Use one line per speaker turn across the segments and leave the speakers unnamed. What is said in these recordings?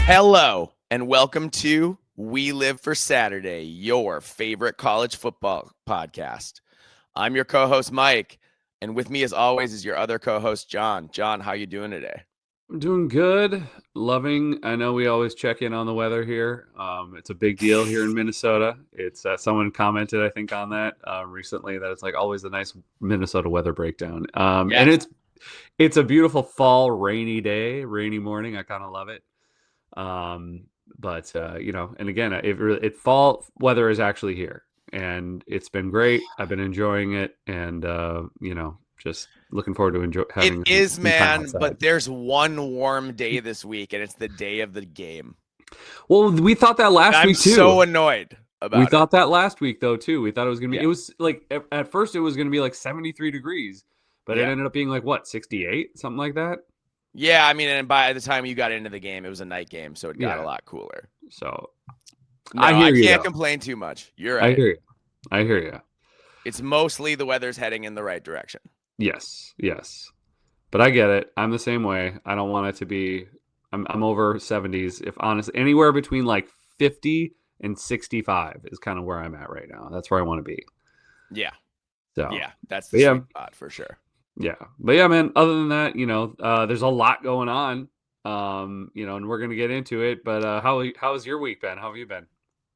Hello, and welcome to We Live for Saturday, your favorite college football podcast. I'm your co-host, Mike, and with me, as always, is your other co-host, John. John, how you doing today?
I'm doing good. Loving. I know we always check in on the weather here. It's a big deal here in Minnesota. It's someone commented, I think, on that recently that it's like always a nice Minnesota weather breakdown. And
Yes.
it's a beautiful fall rainy day, rainy morning. I kind of love it. But and again, fall weather is actually here, and it's been great. I've been enjoying it, and just looking forward to
It
having
is,
some time
man,
outside.
but there's one warm day this week, and it's the day of the game.
Well, we thought that last
I'm
week too.
so annoyed
We
about it.
thought that last week though too. We thought it was gonna be.
Yeah,
It was like at first it was gonna be like 73 degrees, but it
yeah.
ended up being like what 68, something like that.
Yeah, I mean, and by the time you got into the game, it was a night game, so it got a
Yeah.
lot cooler.
So I
No, I
hear you
can't
though.
complain too much. You're
I
right.
hear you. I hear you.
It's mostly the weather's heading in the right direction.
Yes. Yes. But I get it. I'm the same way. I don't want it to be. I'm over 70s. If honestly, anywhere between like 50 and 65 is kind of where I'm at right now. That's where I want to be.
Yeah,
So,
yeah, that's the
but yeah,
sweet spot for sure.
yeah, but yeah, man. Other than that, there's a lot going on. And we're gonna get into it. But how's your week been? How have you been?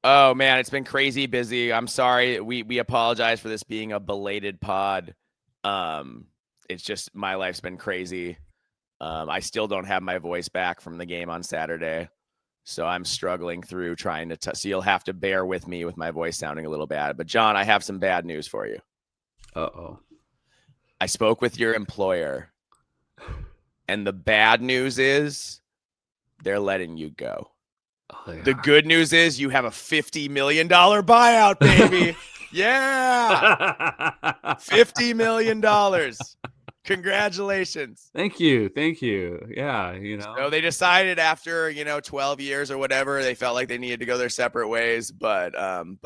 Oh man, it's been crazy busy. I'm sorry. We apologize for this being a belated pod. Um, it's just my life's been crazy. I still don't have my voice back from the game on Saturday, so I'm struggling through trying to. So you'll have to bear with me with my voice sounding a little bad. But John, I have some bad news for you.
Uh-oh.
I spoke with your employer, and the bad news is they're letting you go.
Oh,
The
yeah.
good news is you have a $50 million buyout, baby. Yeah. $50 million. Congratulations.
Thank you. Thank you. Yeah,
So they decided after, 12 years or whatever, they felt like they needed to go their separate ways, but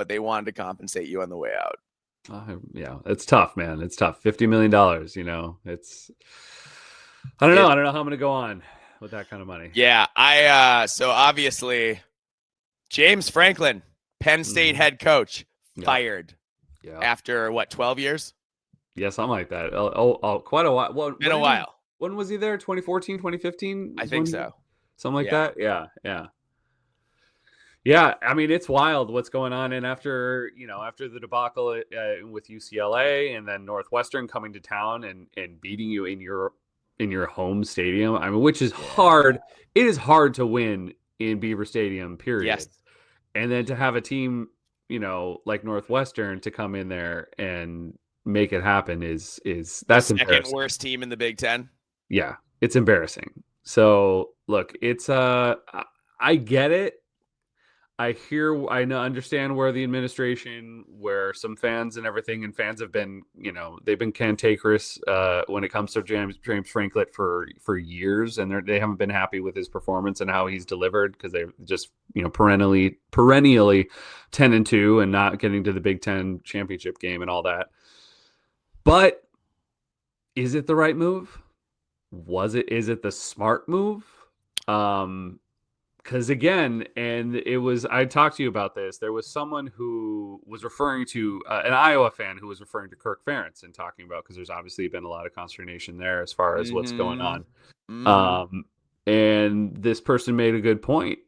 they wanted to compensate you on the way out.
Yeah, it's tough, man. It's tough. $50 million, it's I don't know.
It,
I don't know how I'm gonna go on with that kind of money.
yeah, so obviously James Franklin, Penn State head coach,
Yeah.
fired
Yeah.
after what, 12 years?
Yeah, something like that. Oh, quite a while. Well,
Been a while.
When was he there? 2014, 2015?
I think so.
Something like
Yeah.
that? Yeah, yeah. Yeah, I mean it's wild what's going on, and after the debacle with UCLA and then Northwestern coming to town and beating you in your home stadium. I mean, which is hard. It is hard to win in Beaver Stadium, period.
Yes.
And then to have a team, like Northwestern to come in there and make it happen is
The
that's
second
embarrassing.
worst team in the Big Ten.
Yeah, it's embarrassing. So look, it's I get it. Understand where the administration, where some fans and everything, and fans have been, they've been cantankerous when it comes to James Franklin for years, and they haven't been happy with his performance and how he's delivered because they're just, perennially 10-2 and not getting to the Big Ten championship game and all that. But is it the right move? Is it the smart move? Because again, and I talked to you about this. There was someone who was referring to an Iowa fan who was referring to Kirk Ferentz and talking about, because there's obviously been a lot of consternation there as far as what's going on. And this person made a good point,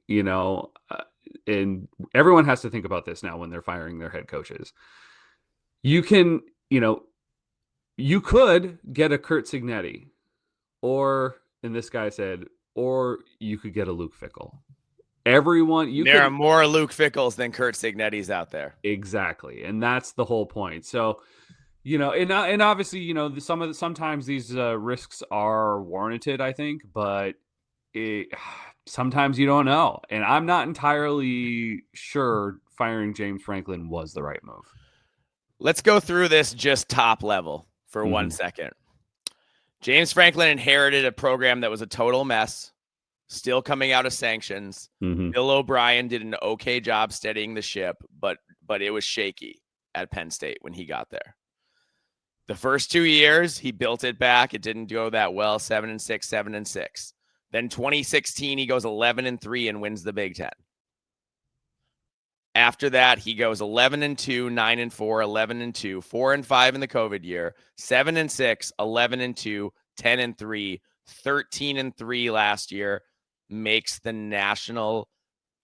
and everyone has to think about this now when they're firing their head coaches. You can, you could get a Kurt Cignetti, and this guy said, or you could get a Luke Fickell. There
are more Luke Fickles than Kurt Cignettis out there.
Exactly, and that's the whole point. So, and obviously, sometimes these risks are warranted, I think, but sometimes you don't know. And I'm not entirely sure firing James Franklin was the right move.
Let's go through this just top level for 1 second. James Franklin inherited a program that was a total mess, still coming out of sanctions. Bill O'Brien did an okay job steadying the ship, but it was shaky at Penn State when he got there. The first 2 years, he built it back. It didn't go that well, 7-6, 7-6. Then 2016, he goes 11-3 and wins the Big Ten. After that, he goes 11-2, 9-4, 11-2, 4-5 in the COVID year, 7-6, 11-2, 10-3, 13-3 last year, makes the national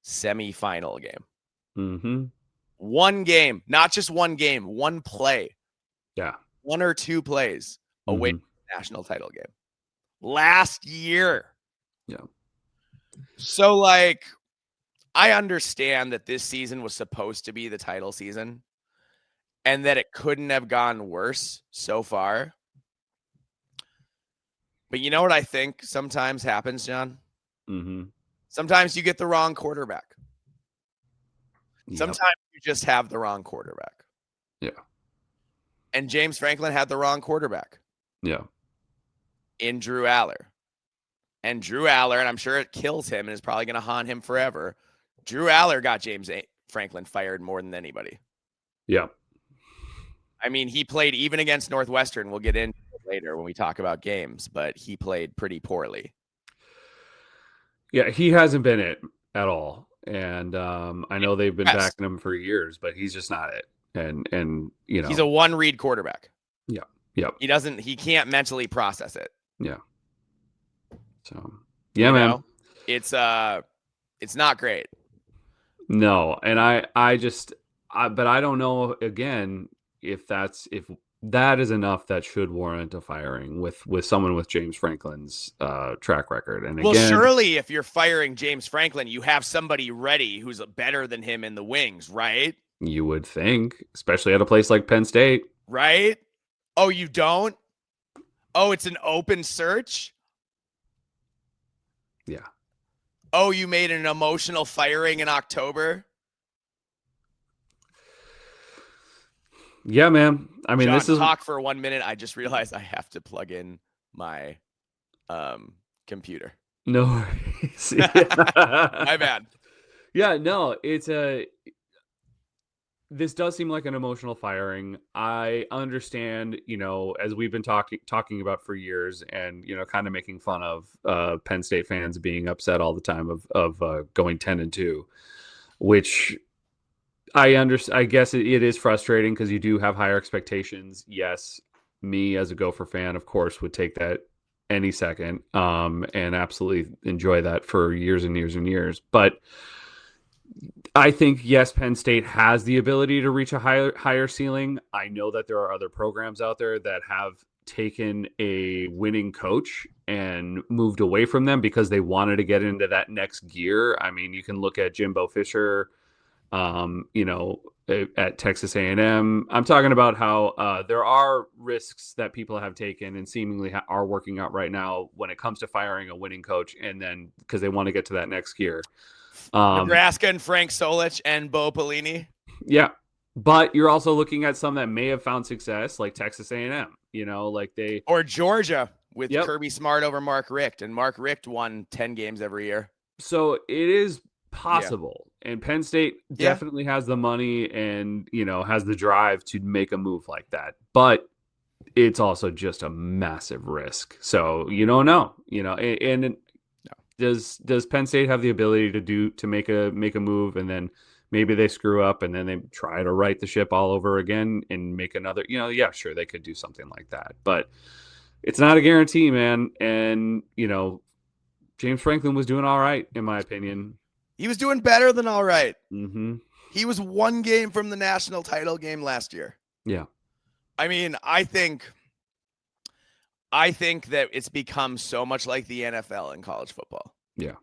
semifinal game.
Mm-hmm.
One game, not just one game, one play.
Yeah.
One or two plays away
Mm-hmm.
from the national title game. Last year.
Yeah.
So, like, I understand that this season was supposed to be the title season and that it couldn't have gone worse so far. But you know what I think sometimes happens, John?
Mm-hmm.
Sometimes you get the wrong quarterback.
Yep.
Sometimes you just have the wrong quarterback.
Yeah.
And James Franklin had the wrong quarterback.
Yeah.
In Drew Aller. And Drew Aller, and I'm sure it kills him and is probably going to haunt him forever. Drew Aller got James Franklin fired more than anybody.
Yeah.
I mean, he played even against Northwestern. We'll get into it later when we talk about games, but he played pretty poorly.
Yeah, he hasn't been it at all. And I know they've been backing him for years, but he's just not it. And you know,
he's a one-read quarterback.
Yeah. Yep.
He can't mentally process it.
Yeah. So, yeah, man.
It's not great.
No, and but I don't know again if that is enough that should warrant a firing with someone with James Franklin's track record. And
well, surely if you're firing James Franklin, you have somebody ready who's better than him in the wings, right?
You would think, especially at a place like Penn State.
Right? Oh, you don't? Oh, it's an open search?
Yeah.
Oh, you made an emotional firing in October?
Yeah, man. I mean,
John, talk for 1 minute. I just realized I have to plug in my computer.
No worries.
My bad.
Yeah, no, this does seem like an emotional firing. I understand, as we've been talking about for years, and kind of making fun of Penn State fans being upset all the time of going 10-2, which I guess it is frustrating because you do have higher expectations. Yes, me as a Gopher fan, of course, would take that any second, and absolutely enjoy that for years and years and years. But I think, yes, Penn State has the ability to reach a higher ceiling. I know that there are other programs out there that have taken a winning coach and moved away from them because they wanted to get into that next gear. I mean, you can look at Jimbo Fisher, at Texas A&M. I'm talking about how there are risks that people have taken and seemingly are working out right now when it comes to firing a winning coach, and then because they want to get to that next gear.
Nebraska and Frank Solich and Bo Pelini.
Yeah, but you're also looking at some that may have found success, like Texas A&M. Or
Georgia with Kirby Smart over Mark Richt, and Mark Richt won 10 games every year.
So it is possible, and Penn State definitely has the money and has the drive to make a move like that. But it's also just a massive risk. So you don't know, and Does Penn State have the ability to make a move, and then maybe they screw up and then they try to right the ship all over again and make another? Yeah, sure, they could do something like that, but it's not a guarantee, man. And James Franklin was doing all right, in my opinion.
He was doing better than all right.
Mm-hmm.
He was one game from the national title game last year.
Yeah,
I mean, I think that it's become so much like the NFL in college football.
Yeah.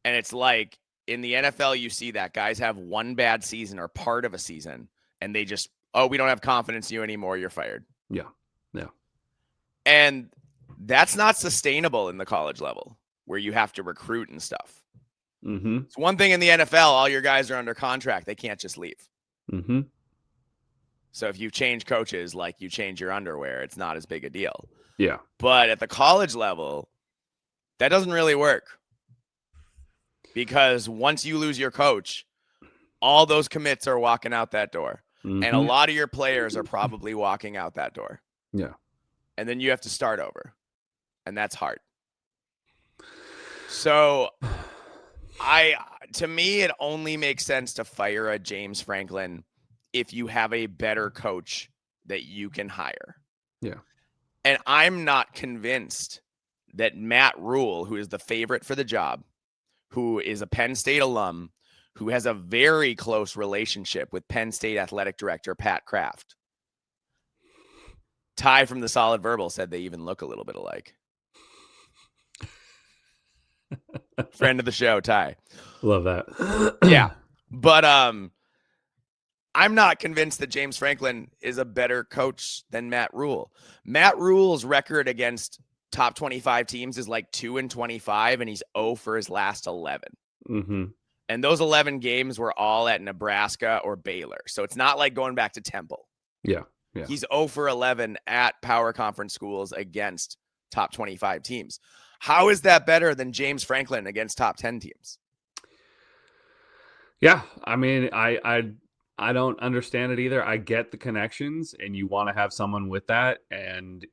And it's like in the NFL, you see that guys have one bad season or part of a season, and they just, we don't have confidence in you anymore. You're fired.
Yeah. Yeah.
And that's not sustainable in the college level where you have to recruit and stuff.
Mm-hmm.
It's one thing in the NFL, all your guys are under contract. They can't just leave.
Mm-hmm.
So if you change coaches like you change your underwear, it's not as big a deal.
Yeah.
But at the college level, that doesn't really work. Because once you lose your coach, all those commits are walking out that door.
Mm-hmm.
And a lot of your players are probably walking out that door.
Yeah.
And then you have to start over. And that's hard. So to me, it only makes sense to fire a James Franklin if you have a better coach that you can hire.
Yeah.
And I'm not convinced that Matt Rule, who is the favorite for the job, who is a Penn State alum, who has a very close relationship with Penn State athletic director Pat Kraft. Ty from the Solid Verbal said they even look a little bit alike. Friend of the show, Ty.
Love that.
Yeah. But I'm not convinced that James Franklin is a better coach than Matt Rule. Matt Rule's record against top 25 teams is like 2-25, and he's 0 for his last 11.
Mm-hmm.
And those 11 games were all at Nebraska or Baylor. So it's not like going back to Temple.
Yeah.
He's 0 for 11 at power conference schools against top 25 teams. How is that better than James Franklin against top 10 teams?
Yeah. I mean, I don't understand it either. I get the connections, and you want to have someone with that. And,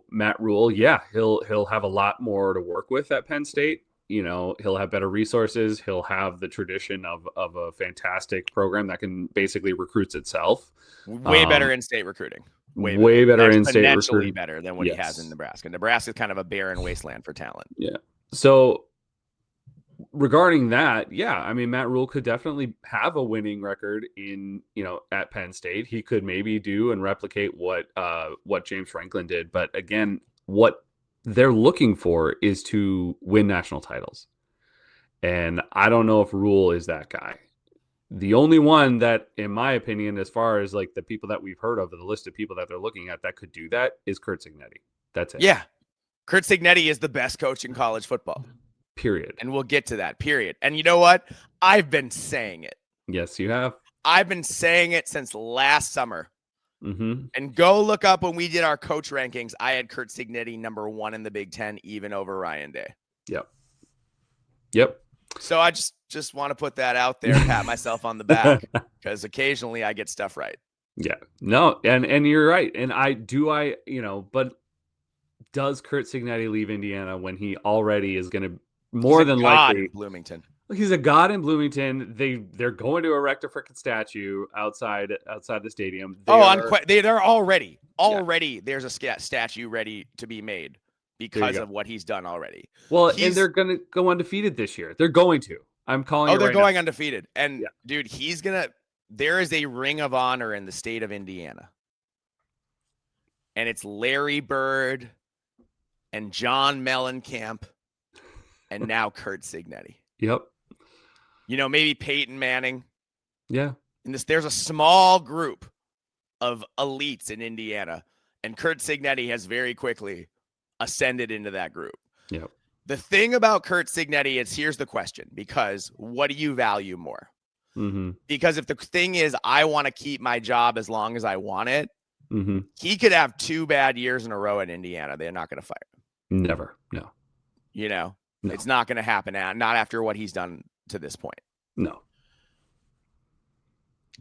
Matt Rule, yeah, he'll have a lot more to work with at Penn State. He'll have better resources. He'll have the tradition of a fantastic program that can basically recruits itself.
Way better in-state recruiting.
Way better in-state recruiting.
Exponentially better than what he has in Nebraska. Nebraska is kind of a barren wasteland for talent.
Yeah. So regarding that, yeah, I mean, Matt Rule could definitely have a winning record at Penn State. He could maybe do and replicate what James Franklin did. But again, what they're looking for is to win national titles. And I don't know if Rule is that guy. The only one that, in my opinion, as far as like the people that we've heard of, the list of people that they're looking at that could do that, is Curt Cignetti. That's it.
Yeah. Curt Cignetti is the best coach in college football.
Period.
And we'll get to that, period. And you know what? I've been saying it.
Yes, you have.
I've been saying it since last summer.
Mm-hmm.
And go look up when we did our coach rankings. I had Curt Cignetti number 1 in the Big Ten, even over Ryan Day.
Yep.
So I just want to put that out there, pat myself on the back, because occasionally I get stuff right.
Yeah. No, and you're right. And but does Curt Cignetti leave Indiana when he already is going to more than likely
Bloomington?
He's a god in Bloomington. They're going to erect a freaking statue outside the stadium.
They're already.
Yeah.
There's a statue ready to be made because of what he's done already.
Well, and they're going to go undefeated this year. They're going to. I'm calling.
They're going undefeated. And dude, there is a ring of honor in the state of Indiana, and it's Larry Bird and John Mellencamp, and now Curt Cignetti.
Yep.
Maybe Peyton Manning.
Yeah.
And there's a small group of elites in Indiana, and Curt Cignetti has very quickly ascended into that group.
Yep.
The thing about Curt Cignetti is, here's the question, because what do you value more?
Mm-hmm.
Because if the thing is, I want to keep my job as long as I want it,
mm-hmm.
he could have 2 bad years in a row at Indiana. They're not going to fire him.
Never. No.
No. It's not going to happen. Not after what he's done to this point.
No.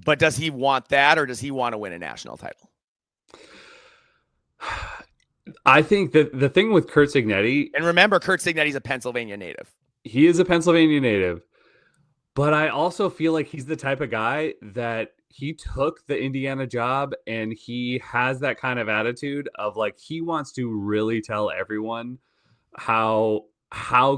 But does he want that, or does he want to win a national title?
I think that the thing with Curt Cignetti,
and remember, Curt Cignetti's a Pennsylvania native.
He is a Pennsylvania native, but I also feel like he's the type of guy that he took the Indiana job, and he has that kind of attitude of like, he wants to really tell everyone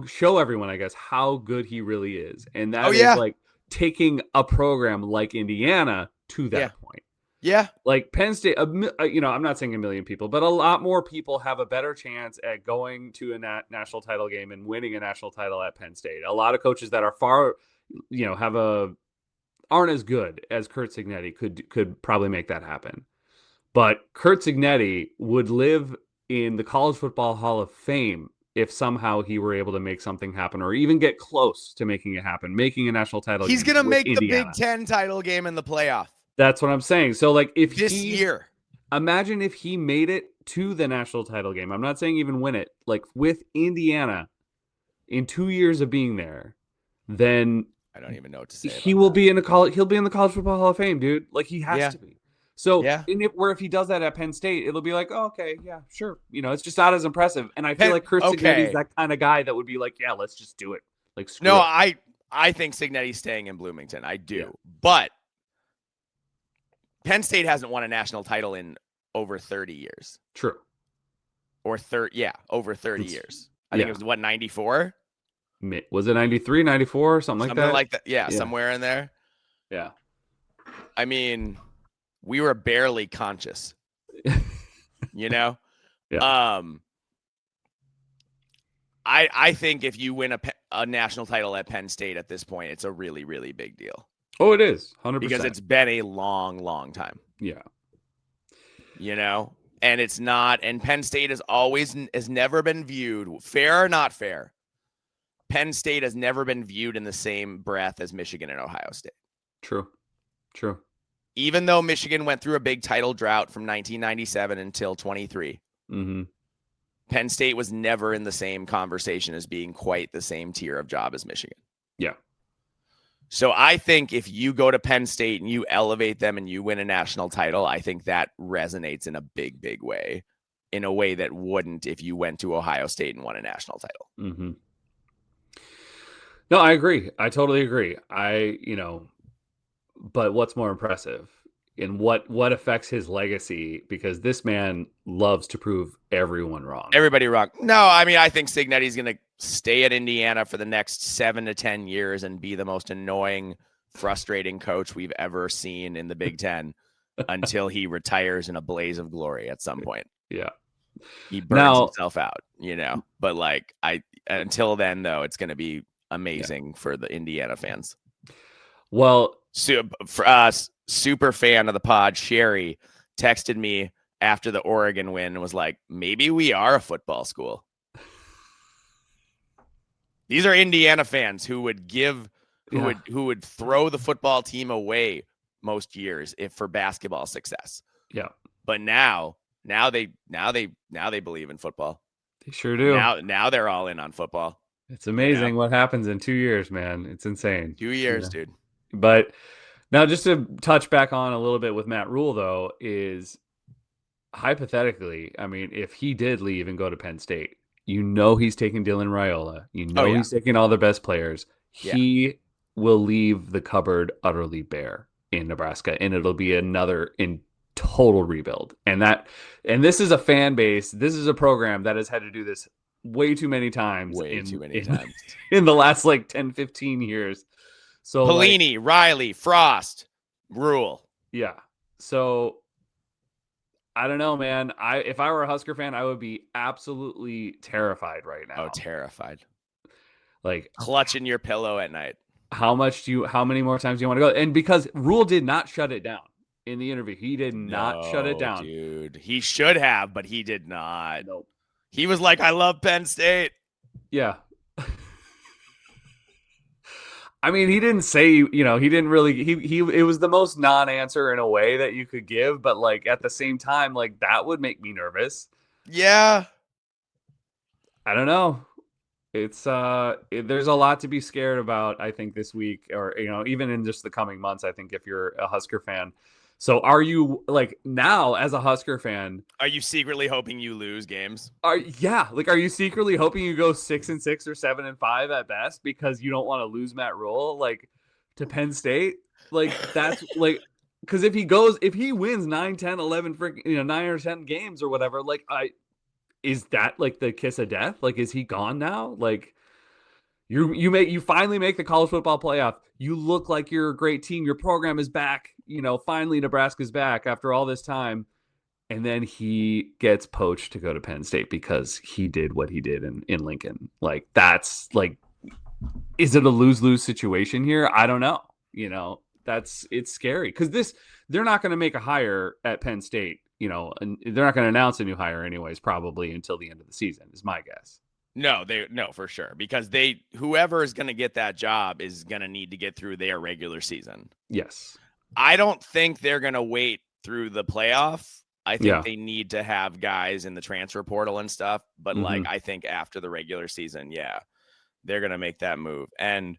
show everyone, I guess, how good he really is. And that is like taking a program like Indiana to that point.
Yeah.
Like Penn State, I'm not saying a million people, but a lot more people have a better chance at going to a national title game and winning a national title at Penn State. A lot of coaches that are aren't as good as Curt Cignetti could probably make that happen. But Curt Cignetti would live in the College Football Hall of Fame if somehow he were able to make something happen, or even get close to making it happen, making a national title.
He's going to make the Big Ten title game in the playoff.
That's what I'm saying. So like
year,
imagine if he made it to the national title game. I'm not saying even win it, like with Indiana in 2 years of being there, then
I don't even know what to say.
He'll be in the College Football Hall of Fame, dude. Like he has to be. So,
Yeah.
if he does that at Penn State, it'll be like, oh, okay, yeah, sure. It's just not as impressive. And I feel like Chris Cignetti's
Okay.
that kind of guy that would be like, yeah, let's just do it. Like, screw
No,
it.
I think Cignetti's staying in Bloomington. I do.
Yeah.
But Penn State hasn't won a national title in over 30 years.
True.
Or over 30 years. I think it was 94?
Was it 93, 94, something like that?
Something like that. Yeah, somewhere in there.
Yeah.
I mean, we were barely conscious.
Yeah.
I think if you win a national title at Penn State at this point, it's a really, really big deal.
Oh, it is 100%.
Because it's been a long, long time.
Yeah.
And it's not, and Penn State has never been viewed, fair or not fair. Penn State has never been viewed in the same breath as Michigan and Ohio State.
True.
Even though Michigan went through a big title drought from 1997 until 23, Penn State was never in the same conversation as being quite the same tier of job as Michigan.
Yeah.
So I think if you go to Penn State and you elevate them and you win a national title, I think that resonates in a big, big way, in a way that wouldn't if you went to Ohio State and won a national title.
Mm-hmm. No, I agree. I totally agree. But what's more impressive and what affects his legacy? Because this man loves to prove everyone wrong.
Everybody wrong. No, I mean, I think Cignetti's going to stay at Indiana for the next 7 to 10 years and be the most annoying, frustrating coach we've ever seen in the Big Ten until he retires in a blaze of glory at some point.
Yeah.
He burns himself out, But until then, though, it's going to be amazing for the Indiana fans.
Well,
for us, super fan of the pod, Sherry texted me after the Oregon win and was like, maybe we are a football school. These are Indiana fans who would would throw the football team away most years if for basketball success.
Yeah.
But now they believe in football.
They sure do.
Now they're all in on football.
It's amazing what happens in 2 years, man. It's insane.
2 years, dude.
But now, just to touch back on a little bit with Matt Rule, though, is hypothetically, I mean, if he did leave and go to Penn State, he's taking Dylan Raiola. He's taking all the best players. Yeah. He will leave the cupboard utterly bare in Nebraska, and it'll be another in total rebuild. And this is a fan base. This is a program that has had to do this way too many times. In the last 10, 15 years. So
Pelini, Riley, Frost, Rule.
Yeah. So I don't know, man. If I were a Husker fan, I would be absolutely terrified right now.
Oh, terrified.
Clutching
your pillow at night.
How many more times do you want to go? And because Rule did not shut it down in the interview. He did not shut it down.
Dude. He should have, but he did not.
Nope.
He was like, I love Penn State.
Yeah. I mean, he didn't say, he didn't really, it was the most non-answer in a way that you could give, but at the same time, that would make me nervous.
Yeah.
I don't know. It's, there's a lot to be scared about, I think, this week, or, even in just the coming months, I think, if you're a Husker fan. So are you now as a Husker fan?
Are you secretly hoping you lose games?
Are you secretly hoping you go 6-6 or 7-5 at best because you don't want to lose Matt Rule to Penn State? That's because if he wins 9, 10, 11, 9 or 10 games or whatever, is that the kiss of death? Is he gone now? You finally make the college football playoff. You look like you're a great team. Your program is back. Finally Nebraska's back after all this time. And then he gets poached to go to Penn State because he did what he did in Lincoln. Is it a lose-lose situation here? I don't know. It's scary because they're not going to make a hire at Penn State, and they're not going to announce a new hire anyways, probably until the end of the season is my guess.
No, for sure. Because whoever is going to get that job is going to need to get through their regular season.
Yes.
I don't think they're going to wait through the playoff. I think they need to have guys in the transfer portal and stuff. But I think after the regular season, they're going to make that move. And,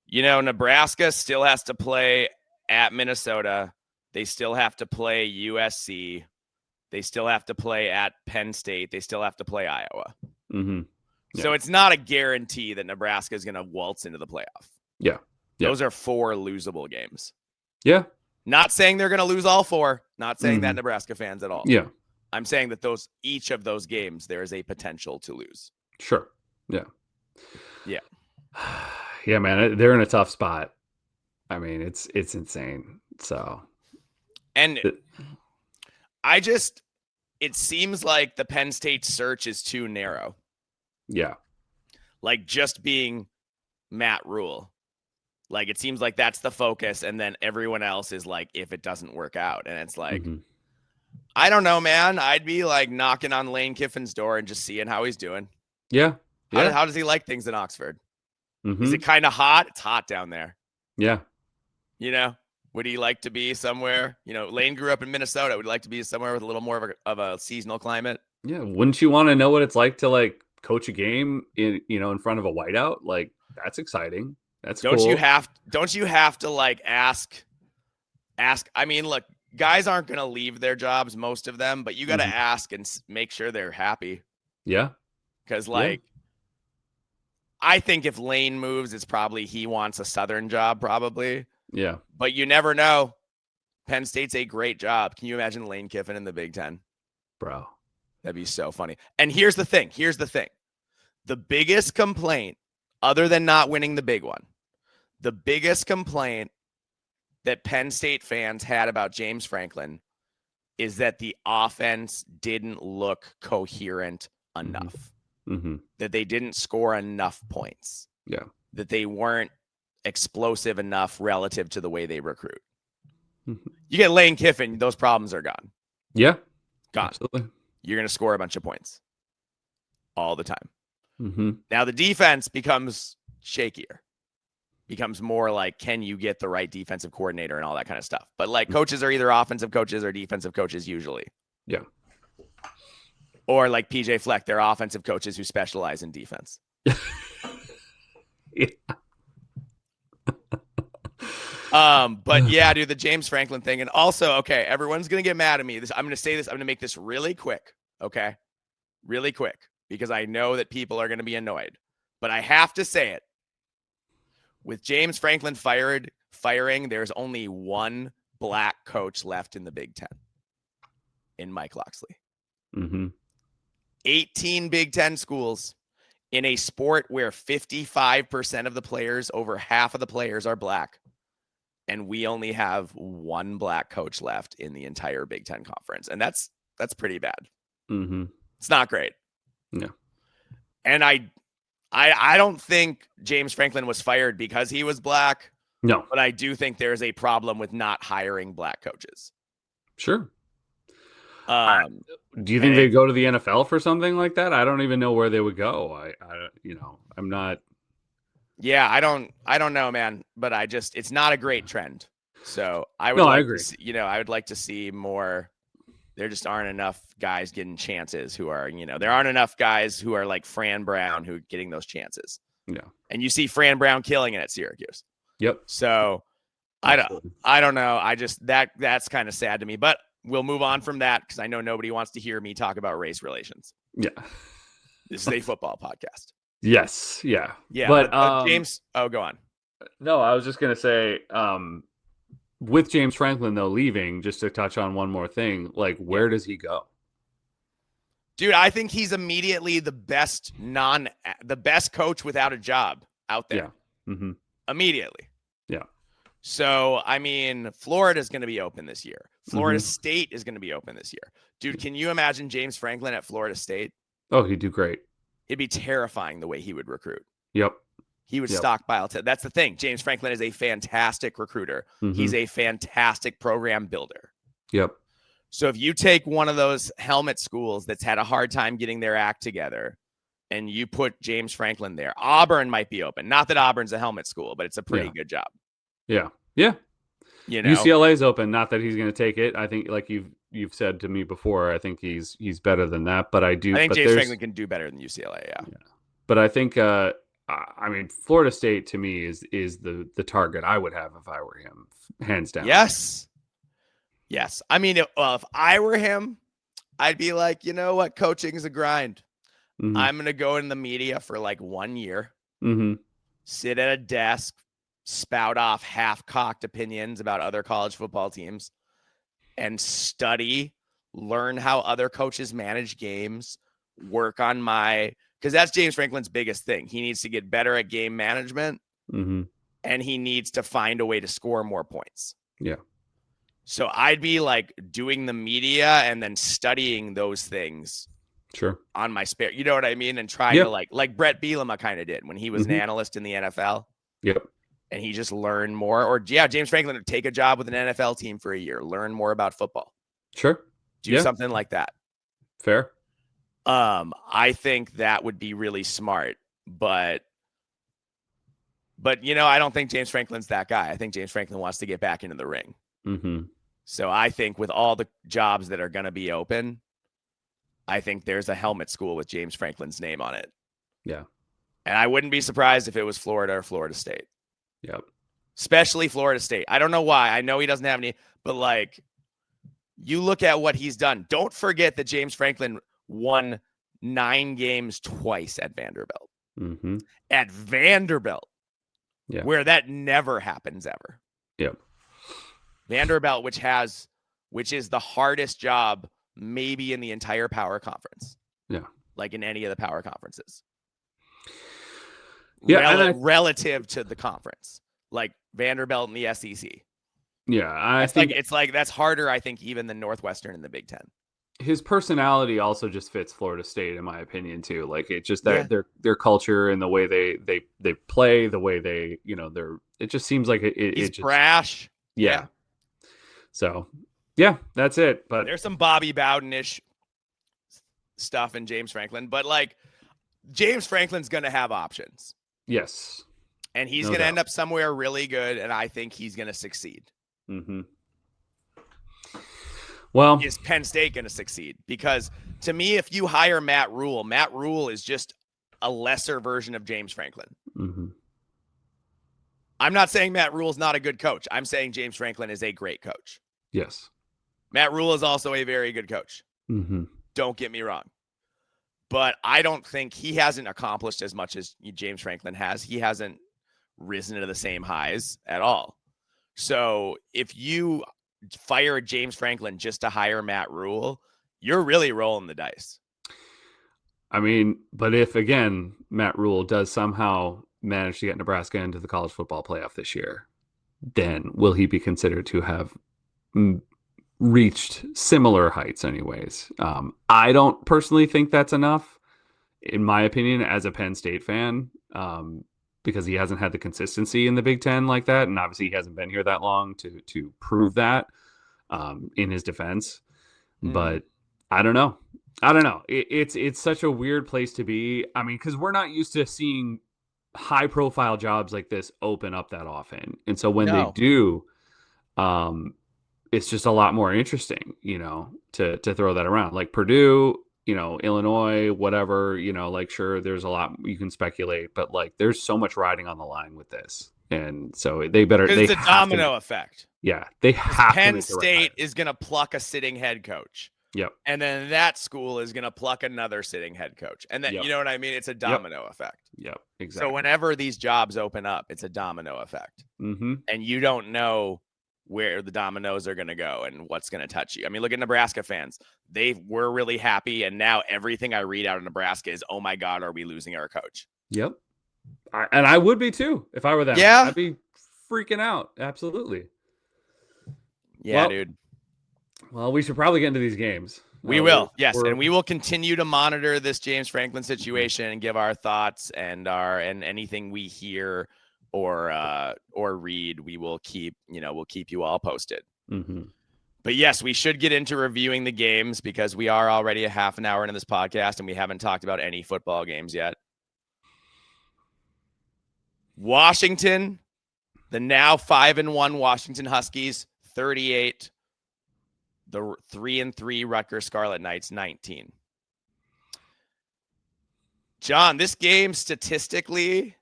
Nebraska still has to play at Minnesota. They still have to play USC. They still have to play at Penn State. They still have to play Iowa.
Mm-hmm. Yeah.
So it's not a guarantee that Nebraska is going to waltz into the playoff.
Yeah.
Those are 4 losable games.
Yeah.
Not saying they're going to lose all 4. Not saying that, Nebraska fans, at all.
Yeah.
I'm saying that each of those games, there is a potential to lose.
Sure. Yeah.
Yeah.
Yeah, man, they're in a tough spot. I mean, it's insane. So,
and it seems like the Penn State search is too narrow.
Yeah.
Like just being Matt Rule. Like it seems like that's the focus, and then everyone else is like, if it doesn't work out. And it's like, I don't know, man. I'd be like knocking on Lane Kiffin's door and just seeing how he's doing.
Yeah.
How does he like things in Oxford? Is it kind of hot? It's hot down there.
Yeah.
You know, would he like to be somewhere? You know, Lane grew up in Minnesota. Would he like to be somewhere with a little more of a seasonal climate?
Yeah. Wouldn't you want to know what it's like to like coach a game in front of a whiteout? Like that's exciting. That's
don't
cool.
Don't you have to like ask? I mean, look, guys aren't going to leave their jobs, most of them, but you got to ask and make sure they're happy.
Yeah.
Because I think if Lane moves, it's probably he wants a Southern job, probably.
Yeah.
But you never know. Penn State's a great job. Can you imagine Lane Kiffin in the Big Ten?
Bro.
That'd be so funny. And here's the thing. The biggest complaint, other than not winning the big one, the biggest complaint that Penn State fans had about James Franklin is that the offense didn't look coherent enough. That they didn't score enough points.
Yeah.
That they weren't explosive enough relative to the way they recruit. You get Lane Kiffin, those problems are gone.
Yeah.
Gone.
Absolutely.
You're going to score a bunch of points all the time. Now the defense becomes shakier. Becomes more like, can you get the right defensive coordinator and all that kind of stuff. But like coaches are either offensive coaches or defensive coaches usually.
Yeah.
Or like PJ Fleck, they're offensive coaches who specialize in defense.
Yeah.
But yeah, dude, the James Franklin thing. And also, okay, everyone's going to get mad at me. I'm going to say this. I'm going to make this really quick. Okay. Really quick, because I know that people are going to be annoyed, but I have to say it. With James Franklin firing, there's only one black coach left in the Big Ten, in Mike Locksley. 18 Big Ten schools in a sport where 55% of the players, over half of the players are black. And we only have one black coach left in the entire Big Ten conference. And that's pretty bad. It's not great.
No.
And I don't think James Franklin was fired because he was black.
No.
But I do think there's a problem with not hiring black coaches.
Sure. Do you think they'd go to the NFL for something like that? I don't even know where they would go. I'm not.
Yeah, I don't know, man. But it's not a great trend. So I agree. I would like to see more. There just aren't enough guys getting chances who are, there aren't enough guys who are like Fran Brown who are getting those chances.
Yeah.
And you see Fran Brown killing it at Syracuse.
Yep.
So I don't know. That's kind of sad to me, but we'll move on from that because I know nobody wants to hear me talk about race relations.
Yeah.
This is a football podcast.
Yes. Yeah.
Yeah.
But
James, go on.
No, I was just going to say, with James Franklin, though, leaving, just to touch on one more thing, like, where does he go?
Dude, I think he's immediately the best coach without a job out there.
Yeah.
Immediately.
Yeah.
So, I mean, Florida's going to be open this year. Florida State is going to be open this year. Dude, can you imagine James Franklin at Florida State?
Oh, he'd do great.
It'd be terrifying the way he would recruit.
Yep.
He would stockpile. That's the thing. James Franklin is a fantastic recruiter. He's a fantastic program builder.
Yep.
So if you take one of those helmet schools that's had a hard time getting their act together and you put James Franklin there, Auburn might be open. Not that Auburn's a helmet school, but it's a pretty good job.
Yeah. Yeah. UCLA's open. Not that he's going to take it. I think, like you've said to me before, I think he's better than that. But I think
James Franklin can do better than UCLA. Yeah.
But I think, I mean, Florida State to me is the target I would have if I were him, hands down.
Yes. Yes. I mean, if I were him, I'd be like, you know what? Coaching is a grind.
Mm-hmm.
I'm going to go in the media for like 1 year,
Mm-hmm.
sit at a desk, spout off half-cocked opinions about other college football teams, and study, learn how other coaches manage games, work on because that's James Franklin's biggest thing. He needs to get better at game management,
Mm-hmm.
and he needs to find a way to score more points.
Yeah.
So I'd be like doing the media and then studying those things.
Sure.
On my spare, you know what I mean? And trying to like Brett Bielema kind of did when he was an analyst in the NFL.
Yep.
And he just learned more. Or James Franklin would take a job with an NFL team for a year, learn more about football.
Sure.
Do something like that.
Fair.
I think that would be really smart, but I don't think James Franklin's that guy. I think James Franklin wants to get back into the ring.
Mm-hmm.
So I think with all the jobs that are going to be open, I think there's a helmet school with James Franklin's name on it.
Yeah.
And I wouldn't be surprised if it was Florida or Florida State.
Yep.
Especially Florida State. I don't know why. I know he doesn't have any, but like, you look at what he's done. Don't forget that James Franklin won 9 games twice at Vanderbilt.
Mm-hmm.
At Vanderbilt.
Yeah.
Where that never happens ever.
Yep.
Vanderbilt, which is the hardest job maybe in the entire power conference.
Yeah.
Like in any of the power conferences.
Yeah.
Relative to the conference. Like Vanderbilt and the SEC.
Yeah.
It's like that's harder, I think, even than Northwestern in the Big Ten.
His personality also just fits Florida State, in my opinion, too. Like it's just that their culture and the way they play, the way they, it just seems like
He's
just
brash.
Yeah. So, yeah, that's it. But
there's some Bobby Bowden-ish stuff in James Franklin, but like James Franklin's going to have options.
Yes.
And he's going to end up somewhere really good, and I think he's going to succeed.
Mm-hmm. Well,
is Penn State going to succeed? Because to me, if you hire Matt Rule is just a lesser version of James Franklin.
Mm-hmm.
I'm not saying Matt Rule is not a good coach. I'm saying James Franklin is a great coach.
Yes.
Matt Rule is also a very good coach.
Mm-hmm.
Don't get me wrong. But I don't think he hasn't accomplished as much as James Franklin has. He hasn't risen to the same highs at all. So if you fire James Franklin just to hire Matt Rule, you're really rolling the dice.
I mean, but if, again, Matt Rule does somehow manage to get Nebraska into the college football playoff this year, then will he be considered to have reached similar heights anyways? I don't personally think that's enough, in my opinion, as a Penn State fan, because he hasn't had the consistency in the Big Ten like that. And obviously he hasn't been here that long to prove that in his defense. But I don't know. It's such a weird place to be. I mean, because we're not used to seeing high profile jobs like this open up that often. And so when they do, it's just a lot more interesting, to throw that around. Like Purdue, Illinois, whatever, like, sure, there's a lot you can speculate, but like there's so much riding on the line with this. And so they better,
it's a domino effect.
Yeah. They have
Penn State is going to pluck a sitting head coach.
Yep.
And then that school is going to pluck another sitting head coach. And then, you know what I mean? It's a domino effect.
Yep. Exactly.
So whenever these jobs open up, it's a domino effect.
Mm-hmm.
And you don't know where the dominoes are going to go and what's going to touch you. I mean, look at Nebraska fans. They were really happy. And now everything I read out of Nebraska is, oh my God, are we losing our coach?
Yep. And I would be too, if I were them.
Yeah.
I'd be freaking out. Absolutely.
Yeah, dude.
Well, we should probably get into these games.
We will. Yes. And we will continue to monitor this James Franklin situation and give our thoughts and anything we hear or read. We will keep you all posted.
Mm-hmm.
But yes, we should get into reviewing the games because we are already a half an hour into this podcast and we haven't talked about any football games yet. Washington, the now 5-1 Washington Huskies, 38. The 3-3 Rutgers Scarlet Knights, 19. John, this game statistically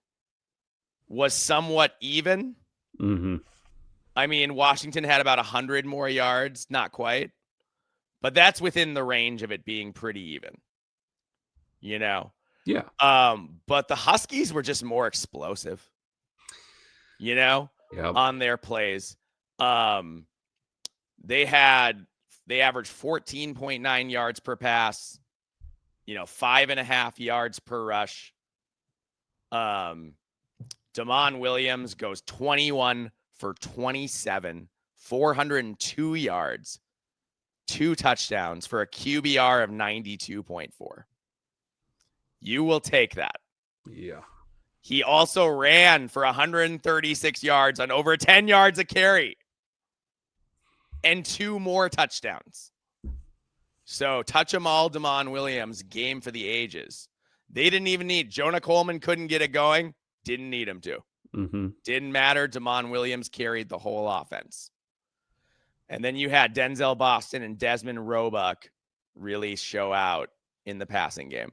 was somewhat even.
Mm-hmm.
I mean, Washington had about 100 more yards, not quite, but that's within the range of it being pretty even, you know?
Yeah.
But the Huskies were just more explosive, you know,
Yeah.
on their plays. Um, they averaged 14.9 yards per pass, 5.5 yards per rush. Damon Williams goes 21 for 27, 402 yards, 2 touchdowns for a QBR of 92.4. You will take that.
Yeah.
He also ran for 136 yards on over 10 yards a carry and 2 more touchdowns. So touch 'em all, Damon Williams, game for the ages. They didn't even need Jonah Coleman, couldn't get it going. Didn't need him to.
Mm-hmm.
Didn't matter. Damon Williams carried the whole offense. And then you had Denzel Boston and Desmond Roebuck really show out in the passing game.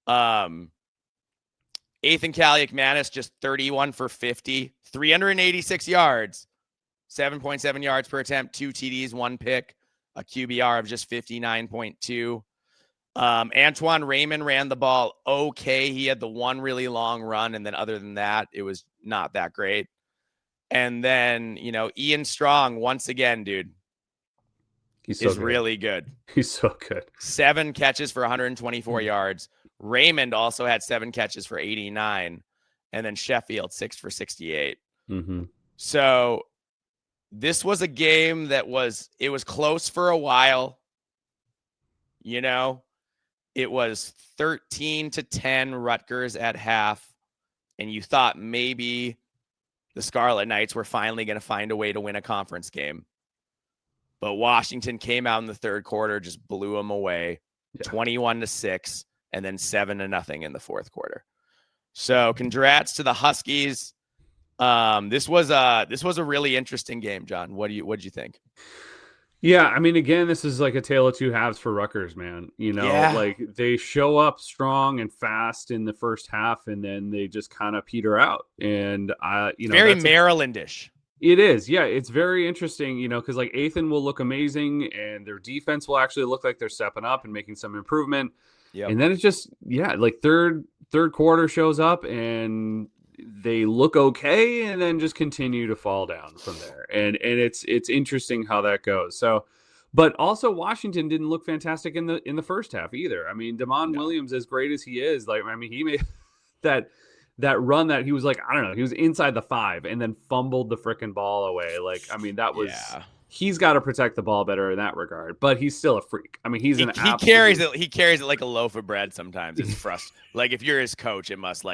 Ethan Kaliakmanis just 31 for 50, 386 yards, 7.7 yards per attempt, 2 TDs, 1 pick, a QBR of just 59.2. Antoine Raymond ran the ball okay. He had the one really long run, and then other than that, it was not that great. And then, Ian Strong, once again, dude,
He's so
is
good.
really good.
He's so good.
7 catches for 124 yards. Raymond also had 7 catches for 89. And then Sheffield, 6 for 68.
Mm-hmm.
So this was a game that was close for a while. It was 13-10 Rutgers at half. And you thought maybe the Scarlet Knights were finally going to find a way to win a conference game. But Washington came out in the third quarter, just blew them away, 21-6, and then 7-0 in the fourth quarter. So congrats to the Huskies. This was a really interesting game, John. What'd you think?
Yeah, I mean, again, this is like a tale of two halves for Rutgers, man. Like they show up strong and fast in the first half, and then they just kind of peter out. And
very Marylandish.
It is, yeah. It's very interesting, because like Athan will look amazing, and their defense will actually look like they're stepping up and making some improvement.
Yep.
And then it's just, like third quarter shows up, and they look okay, and then just continue to fall down from there. And it's interesting how that goes. So, but also Washington didn't look fantastic in the first half either. I mean, Damon Williams, as great as he is, he made that run that he was like, I don't know, he was inside the 5 and then fumbled the freaking ball away. That was, he's got to protect the ball better in that regard, but he's still a freak. I mean, he
carries it like a loaf of bread. Sometimes it's frustrating. Like if you're his coach, it must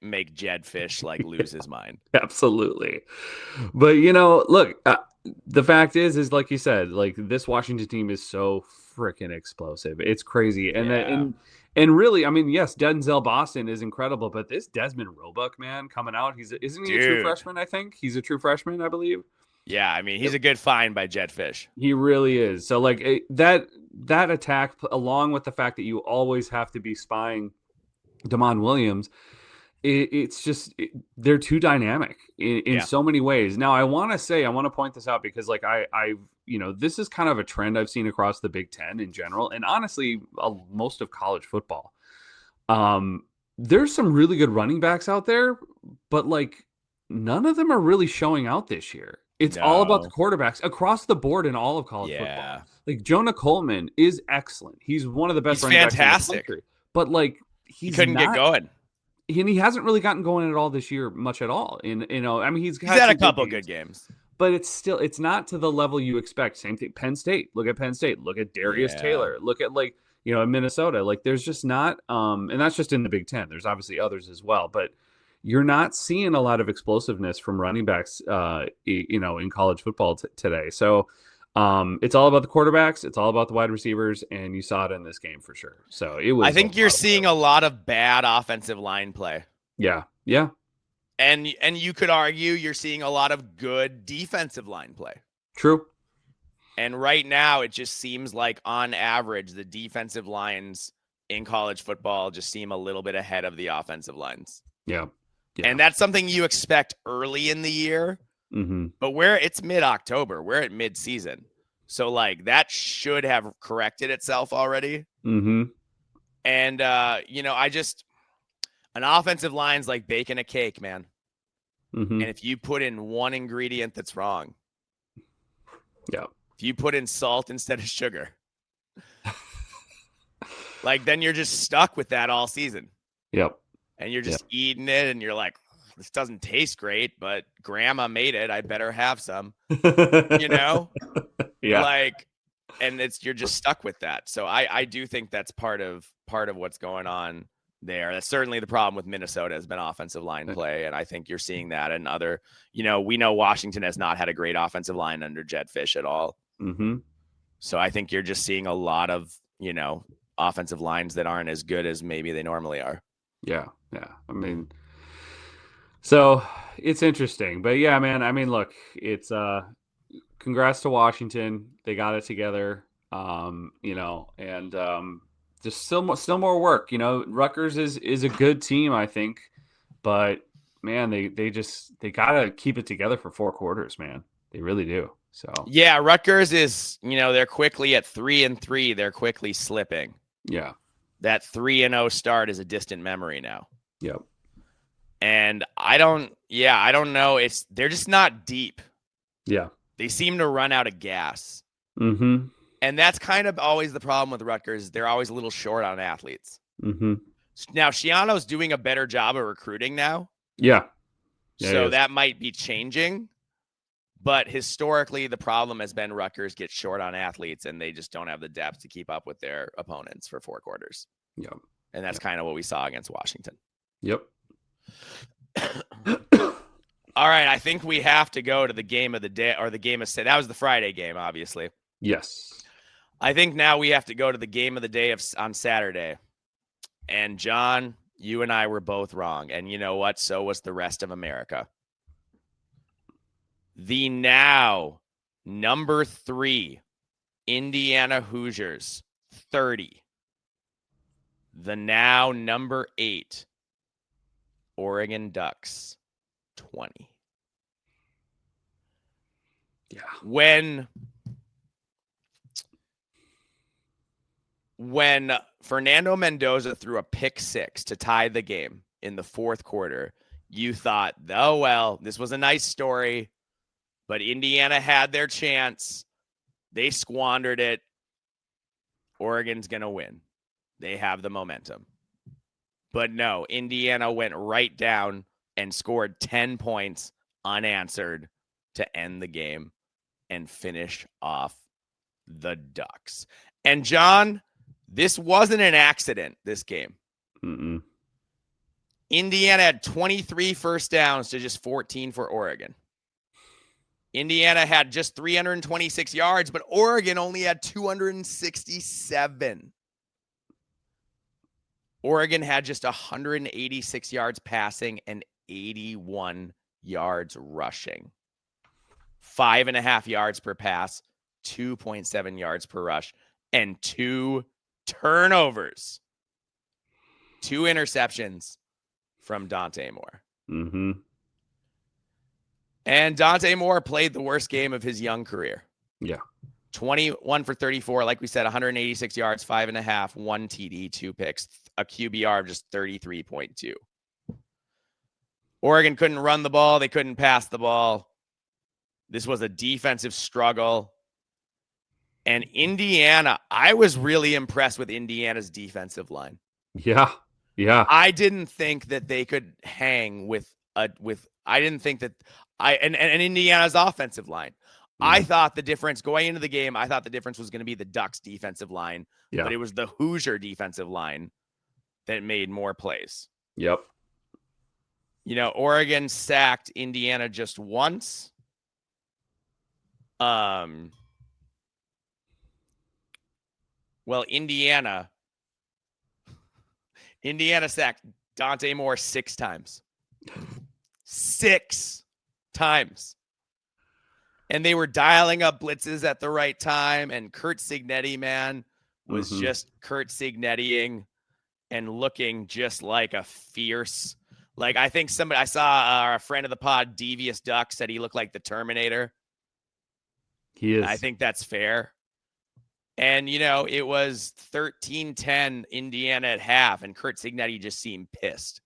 make Jed Fish lose his mind.
Absolutely. But look, the fact is like you said, this Washington team is so freaking explosive. It's crazy. And really, I mean, yes, Denzel Boston is incredible, but this Desmond Roebuck, man, coming out, isn't he a true freshman? I think he's a true freshman, I believe.
Yeah, I mean, he's a good find by Jed Fish.
He really is. So that attack, along with the fact that you always have to be spying Damon Williams, it's just they're too dynamic in so many ways. Now, I want to point this out because I this is kind of a trend I've seen across the Big Ten in general, and honestly, most of college football. There's some really good running backs out there, but none of them are really showing out this year. It's all about the quarterbacks across the board in all of college football. Jonah Coleman is excellent. He's one of the best running backs in the country. But he couldn't
get going.
And he hasn't really gotten going at all this year, much at all. And I mean, he's
had a couple good games,
but it's not to the level you expect. Same thing. Penn State. Look at Penn State. Look at Darius Taylor. Look at Minnesota. There's just not. And that's just in the Big Ten. There's obviously others as well, but you're not seeing a lot of explosiveness from running backs, in college football today. So it's all about the quarterbacks. It's all about the wide receivers, and you saw it in this game for sure. So it was.
I think you're seeing a lot of bad offensive line play.
Yeah.
And you could argue you're seeing a lot of good defensive line play.
True.
And right now, it just seems like on average, the defensive lines in college football just seem a little bit ahead of the offensive lines.
Yeah.
And that's something you expect early in the year.
Mm-hmm.
But it's mid-October. We're at mid-season. So, like, that should have corrected itself already.
Mm-hmm.
And, an offensive line's like baking a cake, man.
Mm-hmm.
And if you put in one ingredient that's wrong,
Yeah.
if you put in salt instead of sugar, like, then you're just stuck with that all season.
Yep.
And you're just eating it and you're like, this doesn't taste great, but grandma made it. I better have some,
Yeah.
Like, and you're just stuck with that. So I do think that's part of what's going on there. That's certainly the problem with Minnesota has been offensive line play. And I think you're seeing that in other, we know Washington has not had a great offensive line under Jed Fish at all.
Mm-hmm.
So I think you're just seeing a lot of, offensive lines that aren't as good as maybe they normally are.
Yeah. Yeah. I mean, so it's interesting, but yeah, man, I mean, look, it's, congrats to Washington. They got it together. And just still more work. Rutgers is a good team, I think, but man, they gotta keep it together for 4 quarters, man. They really do. So
yeah, Rutgers is, they're quickly at 3-3. They're quickly slipping.
yeah,
That 3-0 start is a distant memory now.
yep.
And I don't know. They're just not deep.
Yeah.
They seem to run out of gas.
Mm-hmm.
And that's kind of always the problem with Rutgers. They're always a little short on athletes.
Mm-hmm.
Now, Schiano's doing a better job of recruiting now.
Yeah.
So that might be changing. But historically, the problem has been Rutgers gets short on athletes, and they just don't have the depth to keep up with their opponents for 4 quarters.
Yep.
And that's kind of what we saw against Washington.
Yep.
All right, I think we have to go to the game of the day, or the game of that was the Friday game, obviously.
Yes.
I think now we have to go to the game of the day on Saturday. And John, you and I were both wrong. And you know what? So was the rest of America. The now number 3 Indiana Hoosiers, 30. The now number 8 Oregon Ducks, 20.
Yeah.
When Fernando Mendoza threw a pick 6 to tie the game in the 4th quarter, you thought, oh, well, this was a nice story, but Indiana had their chance. They squandered it. Oregon's going to win. They have the momentum. But no, Indiana went right down and scored 10 points unanswered to end the game and finish off the Ducks. And John, this wasn't an accident, this game.
Mm-mm.
Indiana had 23 first downs to just 14 for Oregon. Indiana had just 326 yards, but Oregon only had 267. Oregon had just 186 yards passing and 81 yards rushing. 5.5 yards per pass, 2.7 yards per rush, and 2 turnovers. 2 interceptions from Dante Moore.
Mm-hmm.
And Dante Moore played the worst game of his young career.
Yeah.
21 for 34, like we said, 186 yards, 5.5, 1 TD, 2 picks, a QBR of just 33.2. Oregon couldn't run the ball. They couldn't pass the ball. This was a defensive struggle. And Indiana, I was really impressed with Indiana's defensive line.
Yeah. Yeah.
I didn't think that they could hang and Indiana's offensive line. I thought the difference going into the game, I thought the difference was going to be the Ducks defensive line, but it was the Hoosier defensive line that made more plays.
Yep.
Oregon sacked Indiana just once. Indiana sacked Dante Moore 6 times. 6 times. And they were dialing up blitzes at the right time. And Kurt Signetti, man, was just Kurt Signettiing and looking just like a fierce, Like, I think I saw a friend of the pod, Devious Duck, said he looked like the Terminator.
He is.
I think that's fair. And, it was 13-10 Indiana at half, and Curt Cignetti just seemed pissed.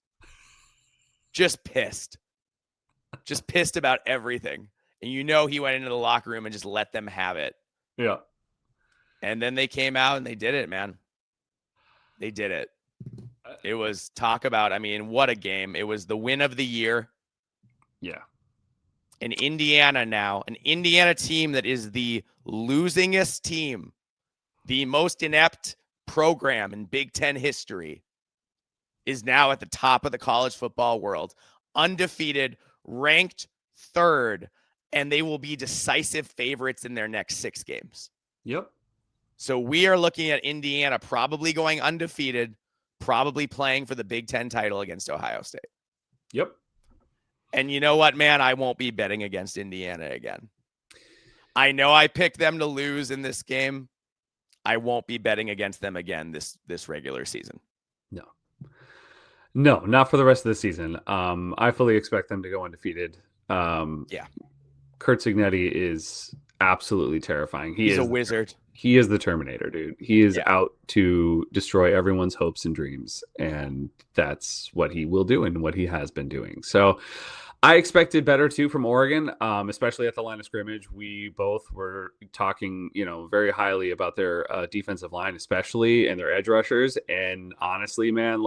Just pissed. Just pissed about everything. And he went into the locker room and just let them have it.
Yeah.
And then they came out and they did it, man. They did it. It was what a game. It was the win of the year.
Yeah.
An Indiana team that is the losingest team, the most inept program in Big Ten history, is now at the top of the college football world, undefeated, ranked third, and they will be decisive favorites in their next 6 games.
Yep.
So we are looking at Indiana probably going undefeated, probably playing for the Big Ten title against Ohio State.
Yep.
And you know what, man? I won't be betting against Indiana again. I know I picked them to lose in this game. I won't be betting against them again this regular season.
No, not for the rest of the season. I fully expect them to go undefeated.
Yeah.
Curt Cignetti is absolutely terrifying.
He's a wizard.
He is the Terminator, dude. He is out to destroy everyone's hopes and dreams, and that's what he will do and what he has been doing. So I expected better too from Oregon, especially at the line of scrimmage. We both were talking, very highly about their defensive line, especially, and their edge rushers. And honestly, man,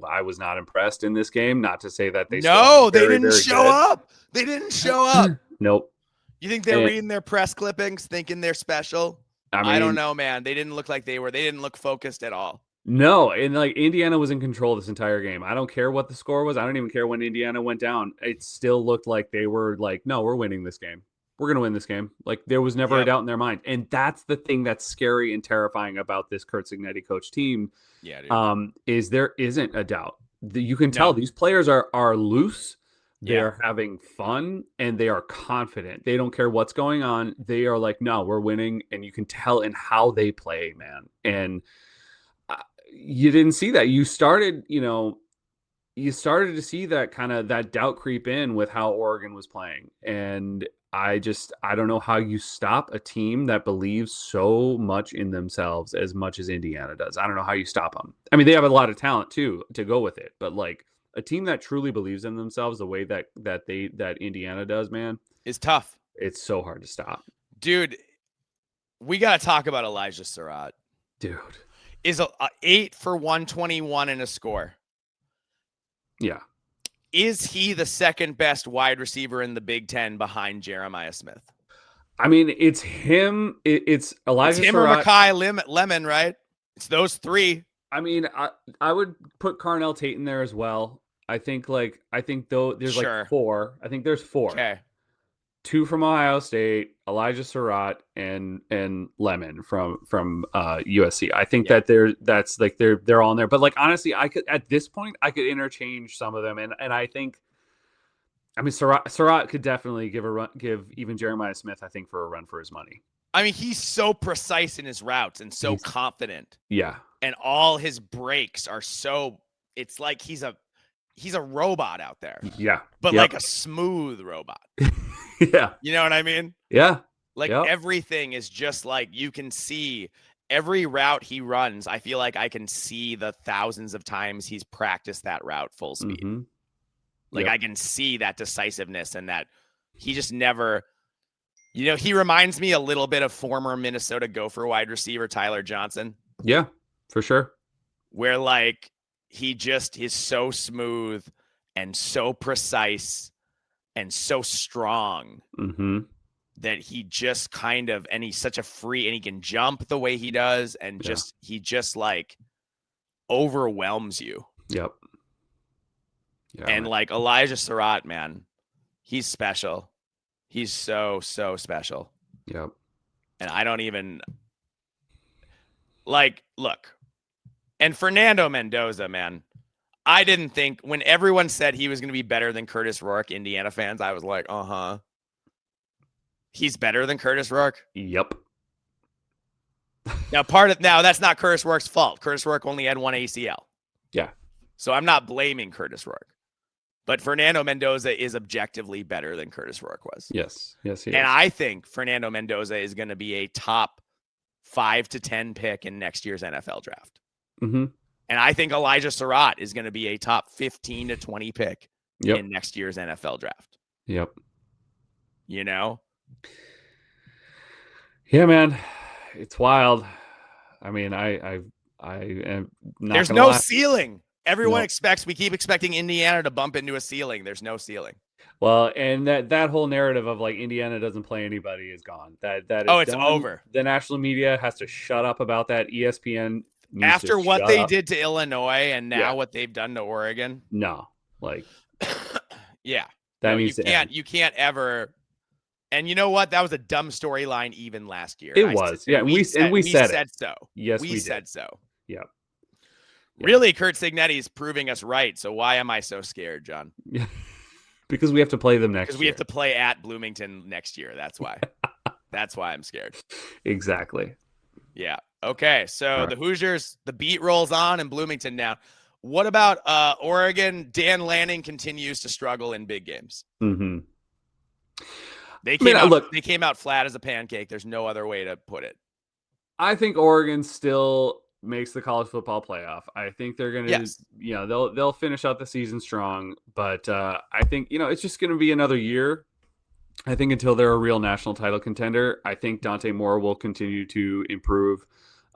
I was not impressed in this game. Not to say that they
didn't show up. They didn't show up.
Nope.
You think they're reading their press clippings, thinking they're special? I don't know, man. They didn't look like they were. They didn't look focused at all.
No, and Indiana was in control this entire game. I don't care what the score was. I don't even care when Indiana went down. It still looked like they were like, no, we're winning this game. We're going to win this game. Like, there was never a doubt in their mind. And that's the thing that's scary and terrifying about this Curt Cignetti coach team.
Yeah, dude.
Is there isn't a doubt. You can tell these players are loose. They're having fun and they are confident. They don't care what's going on. They are like, no, we're winning. And you can tell in how they play, man. And you didn't see that. You started to see that kind of that doubt creep in with how Oregon was playing. And I don't know how you stop a team that believes so much in themselves as much as Indiana does. I don't know how you stop them. I mean, they have a lot of talent too to go with it, but a team that truly believes in themselves the way that Indiana does, man,
is tough.
It's so hard to stop.
Dude, we got to talk about Elijah Surratt.
Dude.
Is a 8 for 121 in a score.
Yeah.
Is he the second best wide receiver in the Big Ten behind Jeremiah Smith?
I mean, it's him. It's Elijah
Surratt.
Or
Makai Lemon, right? It's those 3.
I mean, I would put Carnell Tate in there as well. I think though there's 4. I think there's 4.
Okay.
2 from Ohio State, Elijah Surratt, and Lemon from USC. I think that they're all in there. But honestly, at this point I could interchange some of them, and I think, I mean, Surratt could definitely give even Jeremiah Smith, I think, for a run for his money.
I mean, he's so precise in his routes and so confident.
Yeah.
And all his breaks are it's like he's a robot out there.
Yeah.
But like a smooth robot.
Yeah.
You know what I mean?
Yeah.
Everything is just you can see every route he runs. I feel like I can see the thousands of times he's practiced that route full speed. Mm-hmm. I can see that decisiveness and that he just never, he reminds me a little bit of former Minnesota Gopher wide receiver Tyler Johnson.
Yeah, for sure.
Where he just is so smooth and so precise and so strong that he just and he's such a free, and he can jump the way he does, and he just overwhelms you.
Yep. Yeah,
and Elijah Surratt, man, he's special. He's so special.
Yep.
And I don't even look. And Fernando Mendoza, man, I didn't think, when everyone said he was going to be better than Curtis Rourke, Indiana fans, I was like, he's better than Curtis Rourke?
Yep.
Now, that's not Curtis Rourke's fault. Curtis Rourke only had 1 ACL.
Yeah.
So I'm not blaming Curtis Rourke. But Fernando Mendoza is objectively better than Curtis Rourke was.
Yes, he
And
is.
I think Fernando Mendoza is going to be a top 5 to 10 pick in next year's NFL draft.
Mm-hmm.
And I think Elijah Surratt is going to be a top 15 to 20 pick in next year's NFL draft.
Yep.
You know?
Yeah, man. It's wild. I mean, I am not
There's
gonna
no
lie.
ceiling. Everyone we keep expecting Indiana to bump into a ceiling. There's no ceiling.
Well, and that whole narrative of like Indiana doesn't play anybody is gone. That is
it's
done.
over.
The national media has to shut up about that. ESPN needs
after
to
what
shut
they
up.
did to Illinois and now what they've done to Oregon.
No, like
yeah,
that
no,
needs
you
to
can't.
end.
You can't ever. And you know what? That was a dumb storyline even last year.
It was, yeah.
We said so.
Yes,
we said
did.
So.
Yeah.
Really, Curt Cignetti is proving us right. So why am I so scared, John?
Yeah. Because we have to play them next year.
Because we have to play at Bloomington next year. That's why. That's why I'm scared.
Exactly.
Yeah. Okay. So the Hoosiers, the beat rolls on in Bloomington now. What about Oregon? Dan Lanning continues to struggle in big games.
Mm-hmm.
They came out flat as a pancake. There's no other way to put it.
I think Oregon still makes the college football playoff. I think they're going to, they'll finish out the season strong. But I think, it's just going to be another year. I think until they're a real national title contender, I think Dante Moore will continue to improve.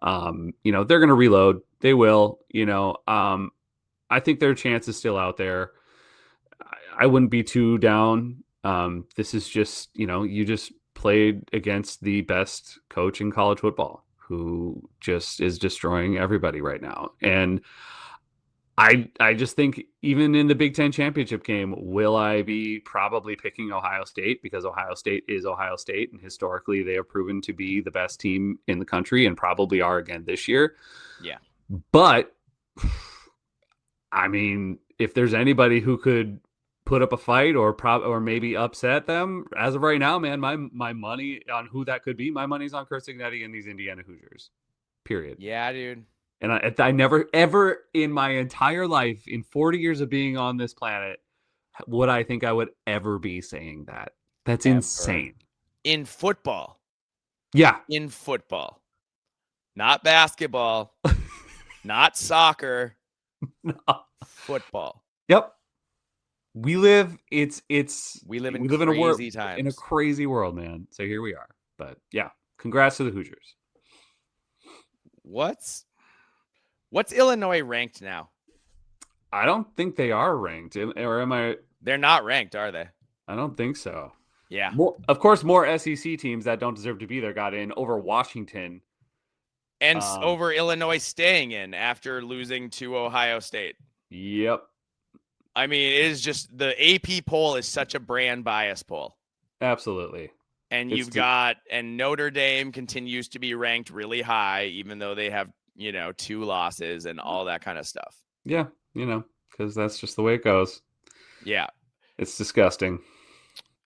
They're going to reload. They will. I think their chance is still out there. I wouldn't be too down. This is just, you just played against the best coach in college football, who just is destroying everybody right now. And I just think even in the Big Ten championship game, will I be probably picking Ohio State, because Ohio State is Ohio State. And historically, they have proven to be the best team in the country and probably are again this year.
Yeah.
But I mean, if there's anybody who could put up a fight or maybe upset them, as of right now, man, my money on who that could be, my money's on Curt Cignetti and these Indiana Hoosiers. Period.
Yeah, dude.
And I never, ever in my entire life, in 40 years of being on this planet, would I think I would ever be saying that. That's insane.
In football.
Yeah.
In football. Not basketball. Not soccer.
No.
Football.
Yep. We live in a crazy world, man. So here we are. But yeah, congrats to the Hoosiers.
What's Illinois ranked now?
I don't think they are ranked. Or am I?
They're not ranked, are they?
I don't think so.
Yeah.
Of course, more SEC teams that don't deserve to be there got in over Washington.
And over Illinois staying in after losing to Ohio State.
Yep.
I mean, it is just, the AP poll is such a brand bias poll.
Absolutely.
And and Notre Dame continues to be ranked really high, even though they have, 2 losses and all that kind of stuff.
Yeah. Because that's just the way it goes.
Yeah.
It's disgusting.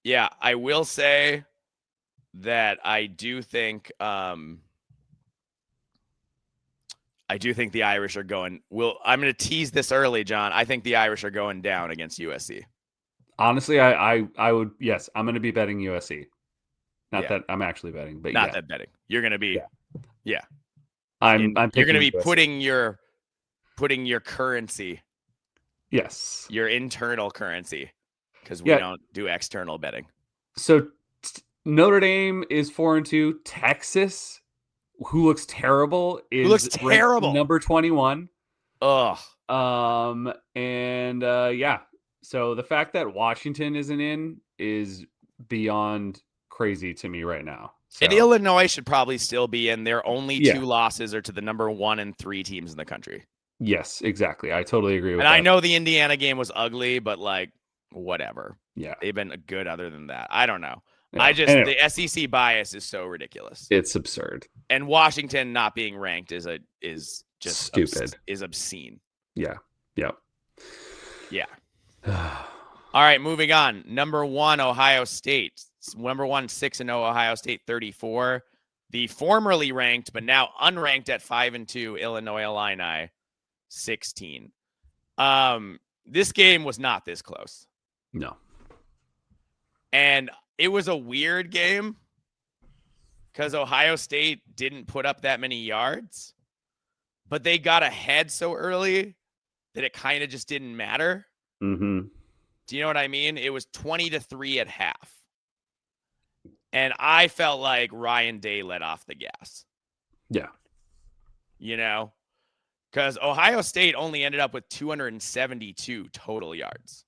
Yeah. I will say that I do think the Irish are going. I'm going to tease this early, John. I think the Irish are going down against USC.
Honestly, I would. Yes, I'm going to be betting USC. Not that I'm actually betting, but
not that betting. You're going to be. Yeah.
I'm
you're going to be
USC.
putting your currency.
Yes.
Your internal currency, because we don't do external betting.
So Notre Dame is 4-2. Texas, who looks terrible, is number 21.
Ugh.
So the fact that Washington isn't in is beyond crazy to me right now. So.
And Illinois should probably still be in. Their only 2 losses are to the number 1 and 3 teams in the country.
Yes, exactly. I totally agree with that.
And I know the Indiana game was ugly, but whatever.
Yeah.
They've been good other than that. I don't know.
Yeah.
The SEC bias is so ridiculous.
It's absurd.
And Washington not being ranked is just
stupid.
Is obscene.
Yeah. Yep.
Yeah. All right, moving on. Number 1, Ohio State. Number 1, 6-0, Ohio State 34. The formerly ranked, but now unranked at 5-2, Illinois Illini 16. this game was not this close.
No.
And it was a weird game because Ohio State didn't put up that many yards, but they got ahead so early that it kind of just didn't matter.
Mm-hmm.
Do you know what I mean? It was 20-3 at half. And I felt like Ryan Day let off the gas.
Yeah.
You know? Because Ohio State only ended up with 272 total yards.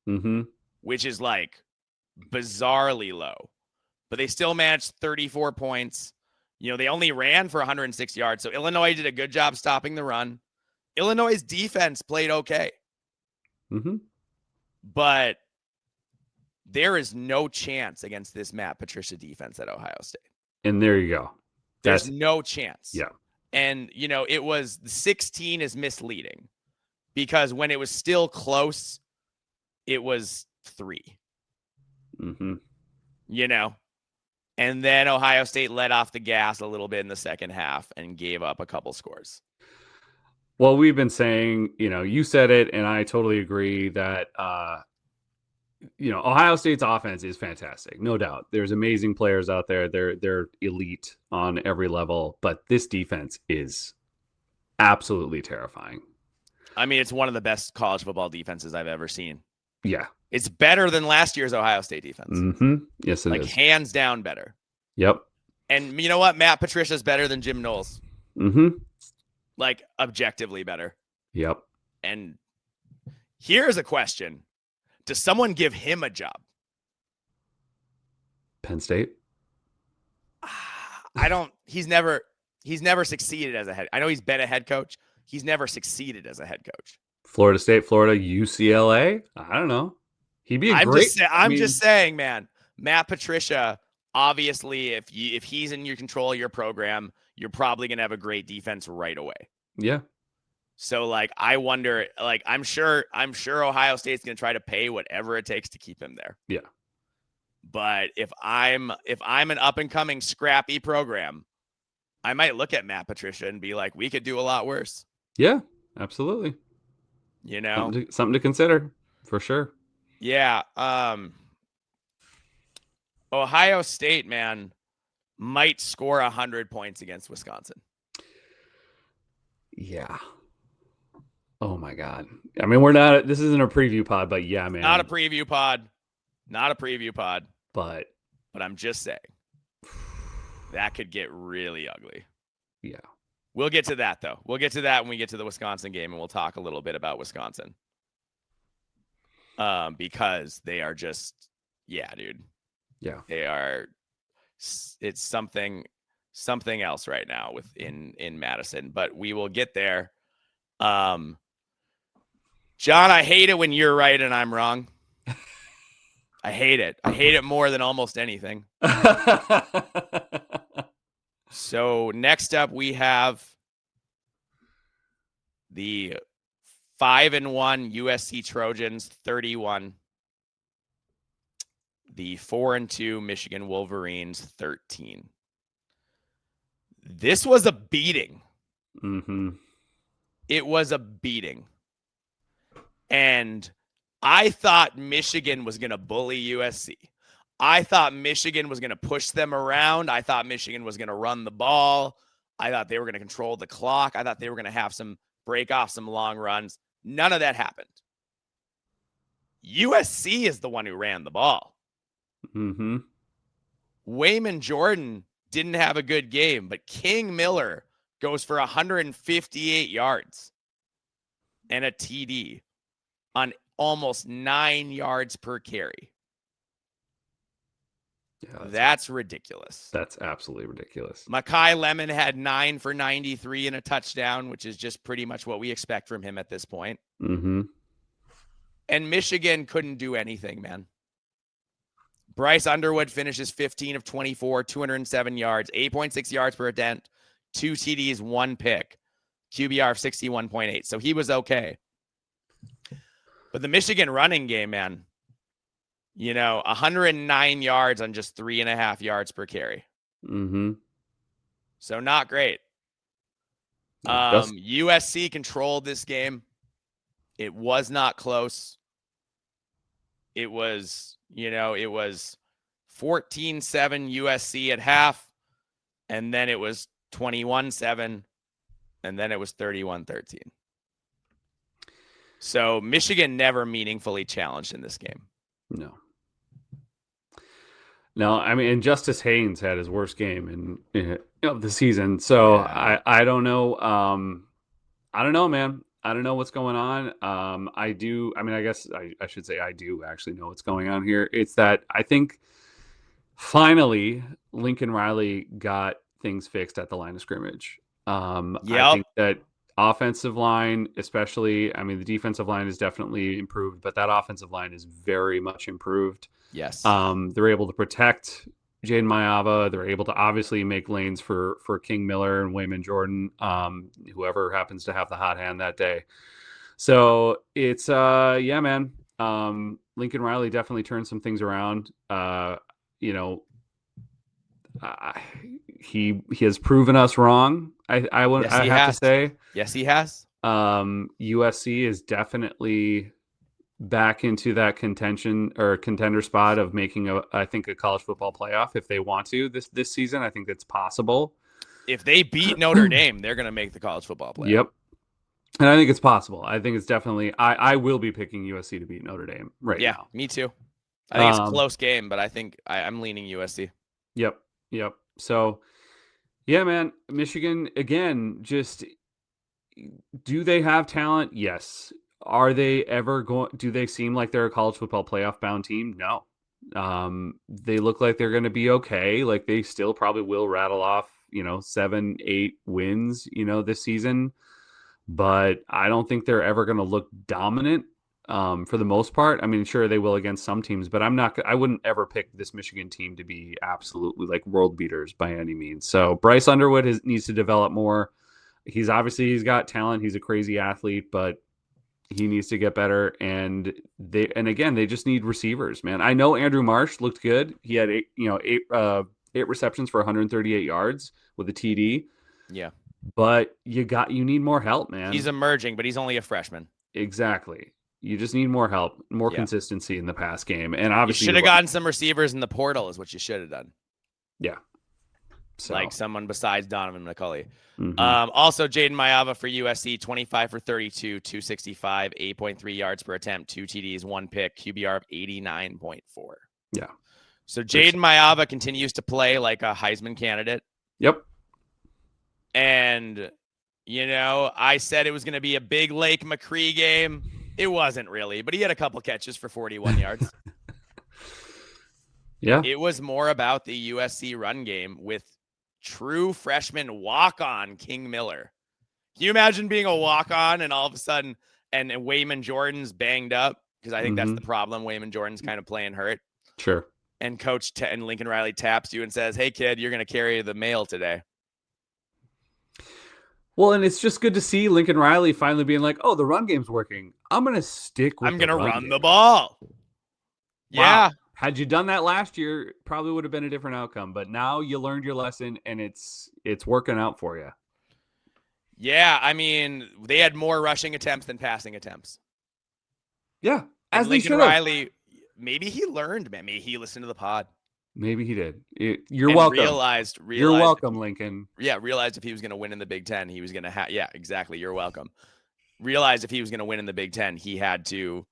Mm-hmm.
Which is like bizarrely low. But they still managed 34 points. You know, they only ran for 106 yards. So Illinois did a good job stopping the run. Illinois' defense played okay.
Mm-hmm.
But there is no chance against this Matt Patricia defense at Ohio State.
And there you go.
There's no chance.
Yeah.
And, you know, it was 16 is misleading because when it was still close, it was 3.
Mm-hmm.
You know? And then Ohio State let off the gas a little bit in the second half and gave up a couple scores.
Well, we've been saying, you know, you said it, and I totally agree that, you know, Ohio State's offense is fantastic, no doubt. There's amazing players out there. They're elite on every level, but this defense is absolutely terrifying.
I mean, it's one of the best college football defenses I've ever seen.
Yeah.
It's better than last year's Ohio State defense.
Mm-hmm. Yes, it is.
Like, hands down better.
Yep.
And you know what? Matt Patricia's better than Jim Knowles.
Mm-hmm.
Like, objectively better.
Yep.
And here's a question. Does someone give him a job?
Penn State?
He's never succeeded as a head. I know he's been a head coach. He's never succeeded as a head coach.
Florida State, Florida, UCLA? I don't know. He'd be
I'm just saying, man. Matt Patricia, obviously, if he's in your control of your program, you're probably gonna have a great defense right away.
Yeah.
So, like, I wonder, like, I'm sure Ohio State's gonna try to pay whatever it takes to keep him there.
Yeah.
But if I'm an up and coming scrappy program, I might look at Matt Patricia and be like, we could do a lot worse.
Yeah, absolutely.
You know,
something to consider for sure.
Yeah. Ohio State, man, might score 100 points against Wisconsin.
Yeah. Oh my God. I mean, this isn't a preview pod, but yeah, man.
Not a preview pod.
But
I'm just saying that could get really ugly.
Yeah.
We'll get to that, though. We'll get to that when we get to the Wisconsin game, and we'll talk a little bit about Wisconsin. Because they are just, yeah, dude.
Yeah.
They are, it's something else right now in Madison, but we will get there. John, I hate it when you're right and I'm wrong. I hate it. I hate it more than almost anything. So next up, we have the 5-1 USC Trojans 31. The 4-2 Michigan Wolverines 13. This was a beating.
Mm-hmm.
It was a beating. And I thought Michigan was going to bully USC. I thought Michigan was going to push them around. I thought Michigan was going to run the ball. I thought they were going to control the clock. I thought they were going to have some break off some long runs. None of that happened. USC is the one who ran the ball.
Mm-hmm.
Wayman Jordan didn't have a good game, but King Miller goes for 158 yards and a TD on almost 9 yards per carry. Yeah, that's ridiculous.
That's absolutely ridiculous.
Mekhi Lemon had 9 for 93 and a touchdown, which is just pretty much what we expect from him at this point.
Mm-hmm.
And Michigan couldn't do anything, man. Bryce Underwood finishes 15 of 24, 207 yards, 8.6 yards per attempt, 2 TDs, 1 pick, QBR of 61.8. So he was okay. But the Michigan running game, man, 109 yards on just 3.5 yards per carry.
Mm-hmm.
So not great. USC controlled this game. It was not close. It was, it was 14-7 USC at half, and then it was 21-7, and then it was 31-13. So Michigan never meaningfully challenged in this game.
No, I mean, and Justice Haynes had his worst game of the season. So
Yeah.
I don't know. I don't know, man. I don't know what's going on. I mean, I guess I should say I do actually know what's going on here. It's that I think finally Lincoln Riley got things fixed at the line of scrimmage. I think that offensive line, especially, I mean, the defensive line is definitely improved, but that offensive line is very much improved.
Yes.
They're able to protect Jaden Mayava. They're able to obviously make lanes for King Miller and Wayman Jordan, whoever happens to have the hot hand that day. So it's yeah, man. Lincoln Riley definitely turned some things around. He has proven us wrong. I have to say.
Yes, he has.
USC is definitely back into that contention or contender spot of making I think a college football playoff if they want to this season. I think that's possible.
If they beat Notre Dame, they're going to make the college football playoff.
Yep. And I think it's possible. I think it's definitely I will be picking USC to beat Notre Dame now.
Yeah, me too. I think it's a close game, but I think I'm leaning USC.
Yep. So, yeah, man, Michigan, again, just do they have talent? Yes. Are they ever going? Do they seem like they're a college football playoff bound team? No. They look like they're going to be okay. Like they still probably will rattle off, 7, 8 wins, this season. But I don't think they're ever going to look dominant for the most part. I mean, sure, they will against some teams, but I wouldn't ever pick this Michigan team to be absolutely like world beaters by any means. So Bryce Underwood needs to develop more. He's got talent. He's a crazy athlete, but he needs to get better. And again, they just need receivers, man. I know Andrew Marsh looked good. He had eight receptions for 138 yards with a TD.
Yeah.
But you need more help, man.
He's emerging, but he's only a freshman.
Exactly. You just need more help, more consistency in the pass game. And obviously
you should have gotten some receivers in the portal is what you should have done.
Yeah. So.
Like someone besides Donovan McCulley.
Mm-hmm.
Also, Jaden Mayava for USC, 25 for 32, 265, 8.3 yards per attempt, 2 TDs, 1 pick, QBR of 89.4.
Yeah.
So Jaden Mayava continues to play like a Heisman candidate.
Yep.
And, I said it was going to be a big Lake McCree game. It wasn't really, but he had a couple catches for 41 yards.
Yeah.
It was more about the USC run game with true freshman walk-on King Miller. Can you imagine being a walk-on and all of a sudden, and Wayman Jordan's banged up? Because I think that's the problem. Wayman Jordan's kind of playing hurt.
Sure.
And Coach and Lincoln Riley taps you and says, "Hey, kid, you're going to carry the mail today."
Well, and it's just good to see Lincoln Riley finally being like, "Oh, the run game's working. I'm going to stick with.
I'm going to run the ball."
Wow.
Yeah.
Had you done that last year, probably would have been a different outcome. But now you learned your lesson, and it's working out for you.
Yeah, I mean, they had more rushing attempts than passing attempts.
Yeah,
as Lincoln Riley, maybe he learned, man. Maybe he listened to the pod.
Maybe he did. You're welcome.
Realized
you're welcome, Lincoln.
Yeah, realized if he was going to win in the Big Ten, he was going to have. Yeah, exactly. You're welcome. Realized if he was going to win in the Big Ten, he had to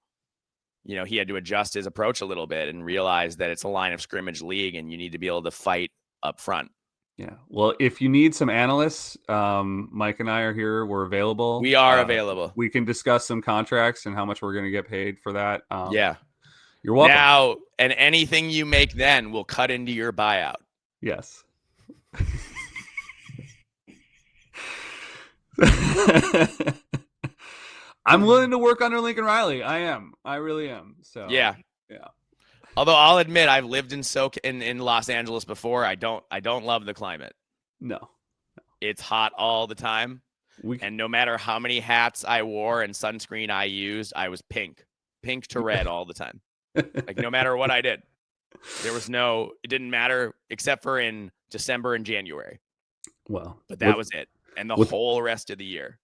adjust his approach a little bit and realize that it's a line of scrimmage league and you need to be able to fight up front.
Yeah. Well, if you need some analysts, Mike and I are here. We're available.
We are available.
We can discuss some contracts and how much we're going to get paid for that.
Yeah.
You're welcome.
Now, and anything you make then will cut into your buyout.
Yes. I'm willing to work under Lincoln Riley. I am. I really am. So
yeah. Although I'll admit I've lived in Los Angeles before. I don't love the climate.
No.
It's hot all the time. And no matter how many hats I wore and sunscreen I used, I was pink to red all the time. Like no matter what I did, it didn't matter except for in December and January.
Well,
but that was it. And the whole rest of the year.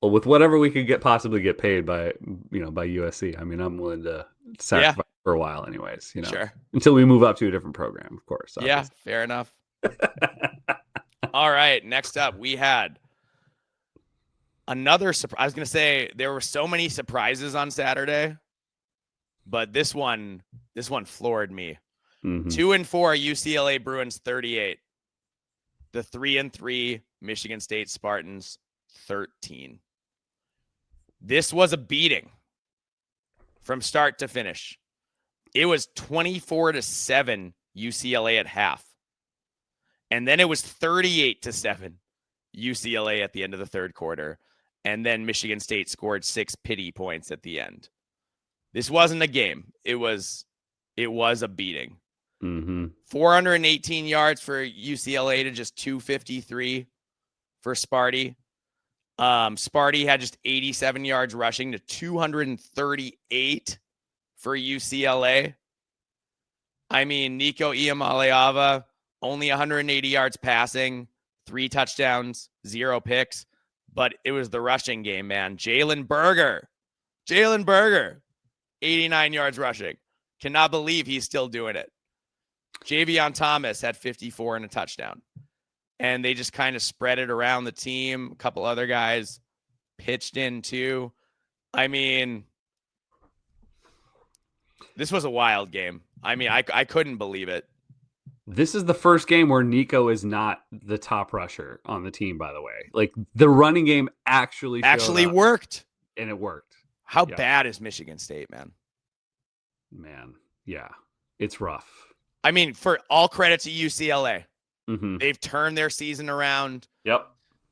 Well, with whatever we could possibly get paid by USC. I mean, I'm willing to
Yeah,
sacrifice for a while, anyways.
sure.
Until we move up to a different program, of course.
Yeah,
Obviously.
fair enough. All right, next up we had another surprise. I was going to say there were so many surprises on Saturday, but this one floored me. 2-4 UCLA Bruins 38. The 3-3 Michigan State Spartans 13. This was a beating from start to finish. It was 24-7 UCLA at half. And then it was 38-7 UCLA at the end of the third quarter. And then Michigan State scored 6 pity points at the end. This wasn't a game. It was a beating. 418 yards for UCLA to just 253 for Sparty. Sparty had just 87 yards rushing to 238 for UCLA. I mean, Nico Iamaleava, only 180 yards passing, 3 touchdowns, 0 picks, but it was the rushing game, man. Jalen Berger, 89 yards rushing. Cannot believe he's still doing it. Javion Thomas had 54 and a touchdown. And they just kind of spread it around the team. A couple other guys pitched in too. I mean, this was a wild game. I mean, I couldn't believe it.
This is the first game where Nico is not the top rusher on the team, by the way. Like, the running game actually
worked.
And it worked.
How bad is Michigan State, man?
Man, yeah. It's rough.
I mean, for all credit to UCLA. They've turned their season around.
Yep.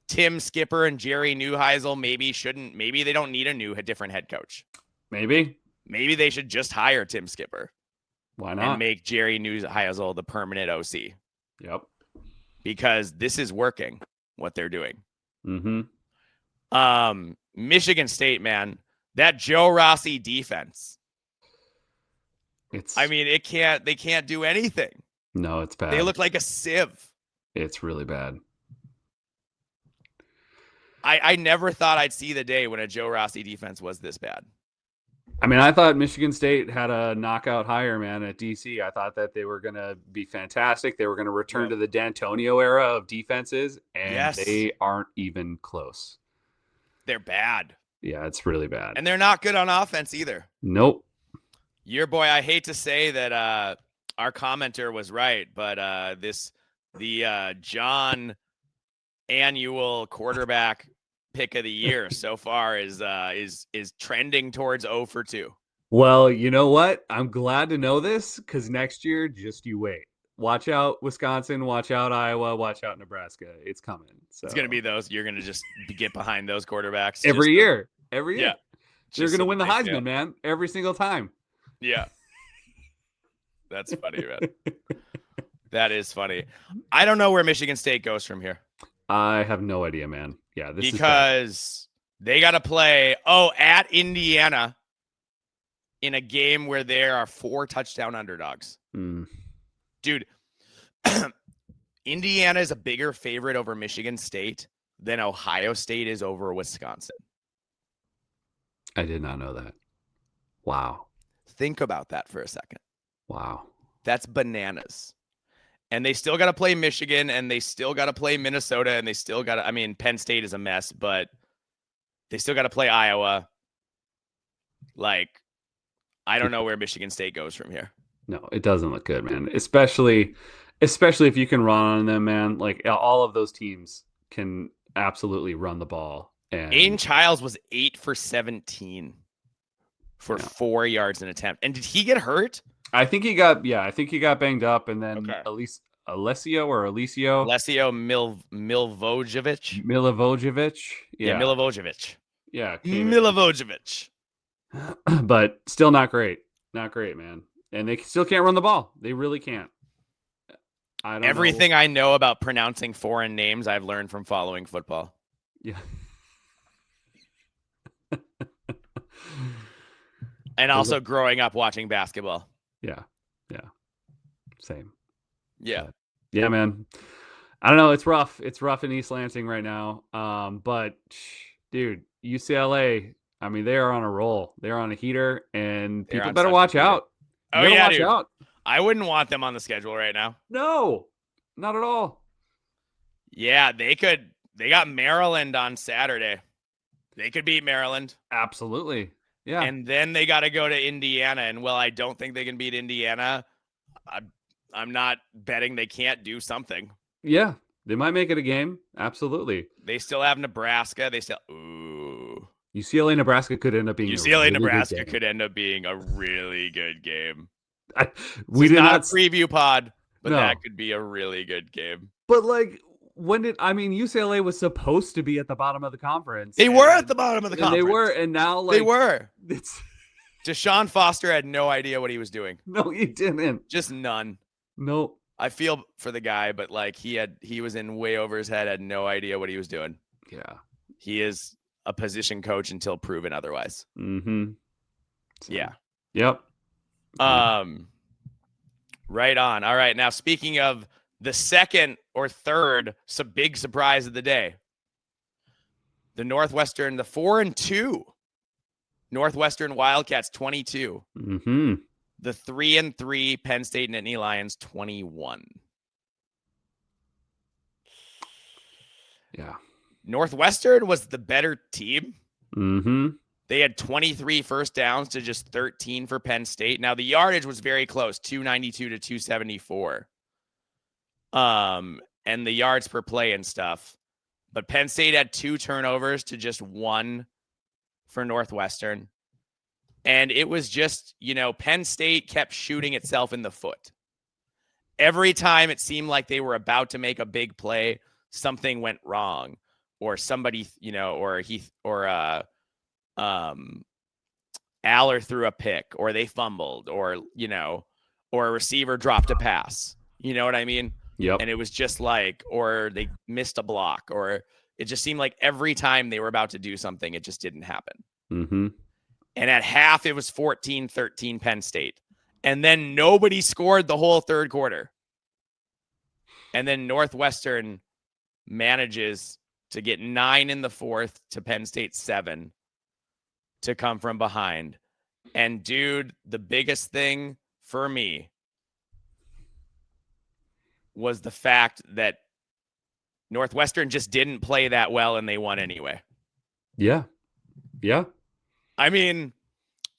Tim Skipper and Jerry Neuheisel maybe they don't need a different head coach. Maybe they should just hire Tim Skipper.
Why not?
And make Jerry Neuheisel the permanent OC.
Yep.
Because this is working, what they're doing. Michigan State, man, that Joe Rossi defense. They can't do anything.
No, it's bad.
They look like a sieve.
It's really bad.
I never thought I'd see the day when a Joe Rossi defense was this bad.
I mean, I thought Michigan State had a knockout hire, man, at DC. I thought that they were going to be fantastic. They were going to return to the D'Antonio era of defenses, and they aren't even close.
They're bad.
Yeah, it's really bad.
And they're not good on offense either.
Nope.
Your boy, I hate to say that our commenter was right, but the John annual quarterback pick of the year so far is trending towards 0 for 2.
Well, you know what? I'm glad to know this, because next year, just you wait. Watch out, Wisconsin. Watch out, Iowa. Watch out, Nebraska. It's coming. So
it's going to be those. You're going to just get behind those quarterbacks
every year.
Yeah.
They're going to win the Heisman, man, every single time.
Yeah. That's funny, man. That is funny. I don't know where Michigan State goes from here.
I have no idea, man. Yeah,
because they got to play at Indiana in a game where there are 4 touchdown underdogs. Dude, Indiana is a bigger favorite over Michigan State than Ohio State is over Wisconsin.
I did not know that. Wow.
Think about that for a second.
Wow.
That's bananas. And they still got to play Michigan, and they still got to play Minnesota, and they still got to, I mean, Penn State is a mess, but they still got to play Iowa. Like, I don't know where Michigan State goes from here.
No, it doesn't look good, man. Especially if you can run on them, man. Like, all of those teams can absolutely run the ball. And
Aiden Childs was 8 for 17 for 4 yards an attempt. And did he get hurt?
I think he got banged up, and then at least Alessio
Milivojevic.
Yeah.
Milivojevic.
Yeah.
Milivojevic.
But still not great. Not great, man. And they still can't run the ball. They really can't.
Everything I know about pronouncing foreign names, I've learned from following football.
Yeah.
And also growing up watching basketball.
Yeah. Same.
Yeah.
Yeah, man. I don't know. It's rough. It's rough in East Lansing right now. But dude, UCLA, I mean, they are on a roll. They're on a heater, and
They're
people
on
better
such a
watch
heater.
out. You
Oh
better
yeah,
watch
dude.
out.
I wouldn't want them on the schedule right now.
No, not at all.
Yeah, they could. They got Maryland on Saturday. They could beat Maryland.
Absolutely. Yeah.
And then they got to go to Indiana. And I don't think they can beat Indiana. I'm not betting they can't do something.
Yeah. They might make it a game. Absolutely.
They still have Nebraska. Ooh.
UCLA Nebraska could end up being
UCLA
a really
Nebraska could end up being a really good game.
We did
not
not
a preview pod, but
No.
that could be a really good game.
But like, UCLA was supposed to be at the bottom of the conference.
They were at the bottom of the conference.
They were, and now like
they were.
It's
Deshaun Foster had no idea what he was doing.
No, he didn't.
Just none.
No.
I feel for the guy, but like he was in way over his head, had no idea what he was doing.
Yeah.
He is a position coach until proven otherwise.
Mm-hmm. So,
yeah.
Yep.
Right on. All right. Now, speaking of the second or third big surprise of the day, the 4-2 Northwestern Wildcats 22.
Mm-hmm.
The 3-3 Penn State Nittany Lions 21.
Yeah.
Northwestern was the better team.
Mm-hmm.
They had 23 first downs to just 13 for Penn State. Now, the yardage was very close, 292 to 274. And the yards per play and stuff. But Penn State had 2 turnovers to just 1 for Northwestern. And it was just, Penn State kept shooting itself in the foot. Every time it seemed like they were about to make a big play, something went wrong. Or somebody, Aller threw a pick, or they fumbled, or a receiver dropped a pass. You know what I mean?
Yep.
And it was just like, or they missed a block, or it just seemed like every time they were about to do something, it just didn't happen.
Mm-hmm.
And at half, it was 14-13 Penn State. And then nobody scored the whole third quarter. And then Northwestern manages to get 9 in the fourth to Penn State 7 to come from behind. And dude, the biggest thing for me was the fact that Northwestern just didn't play that well and they won anyway.
Yeah. Yeah.
I mean,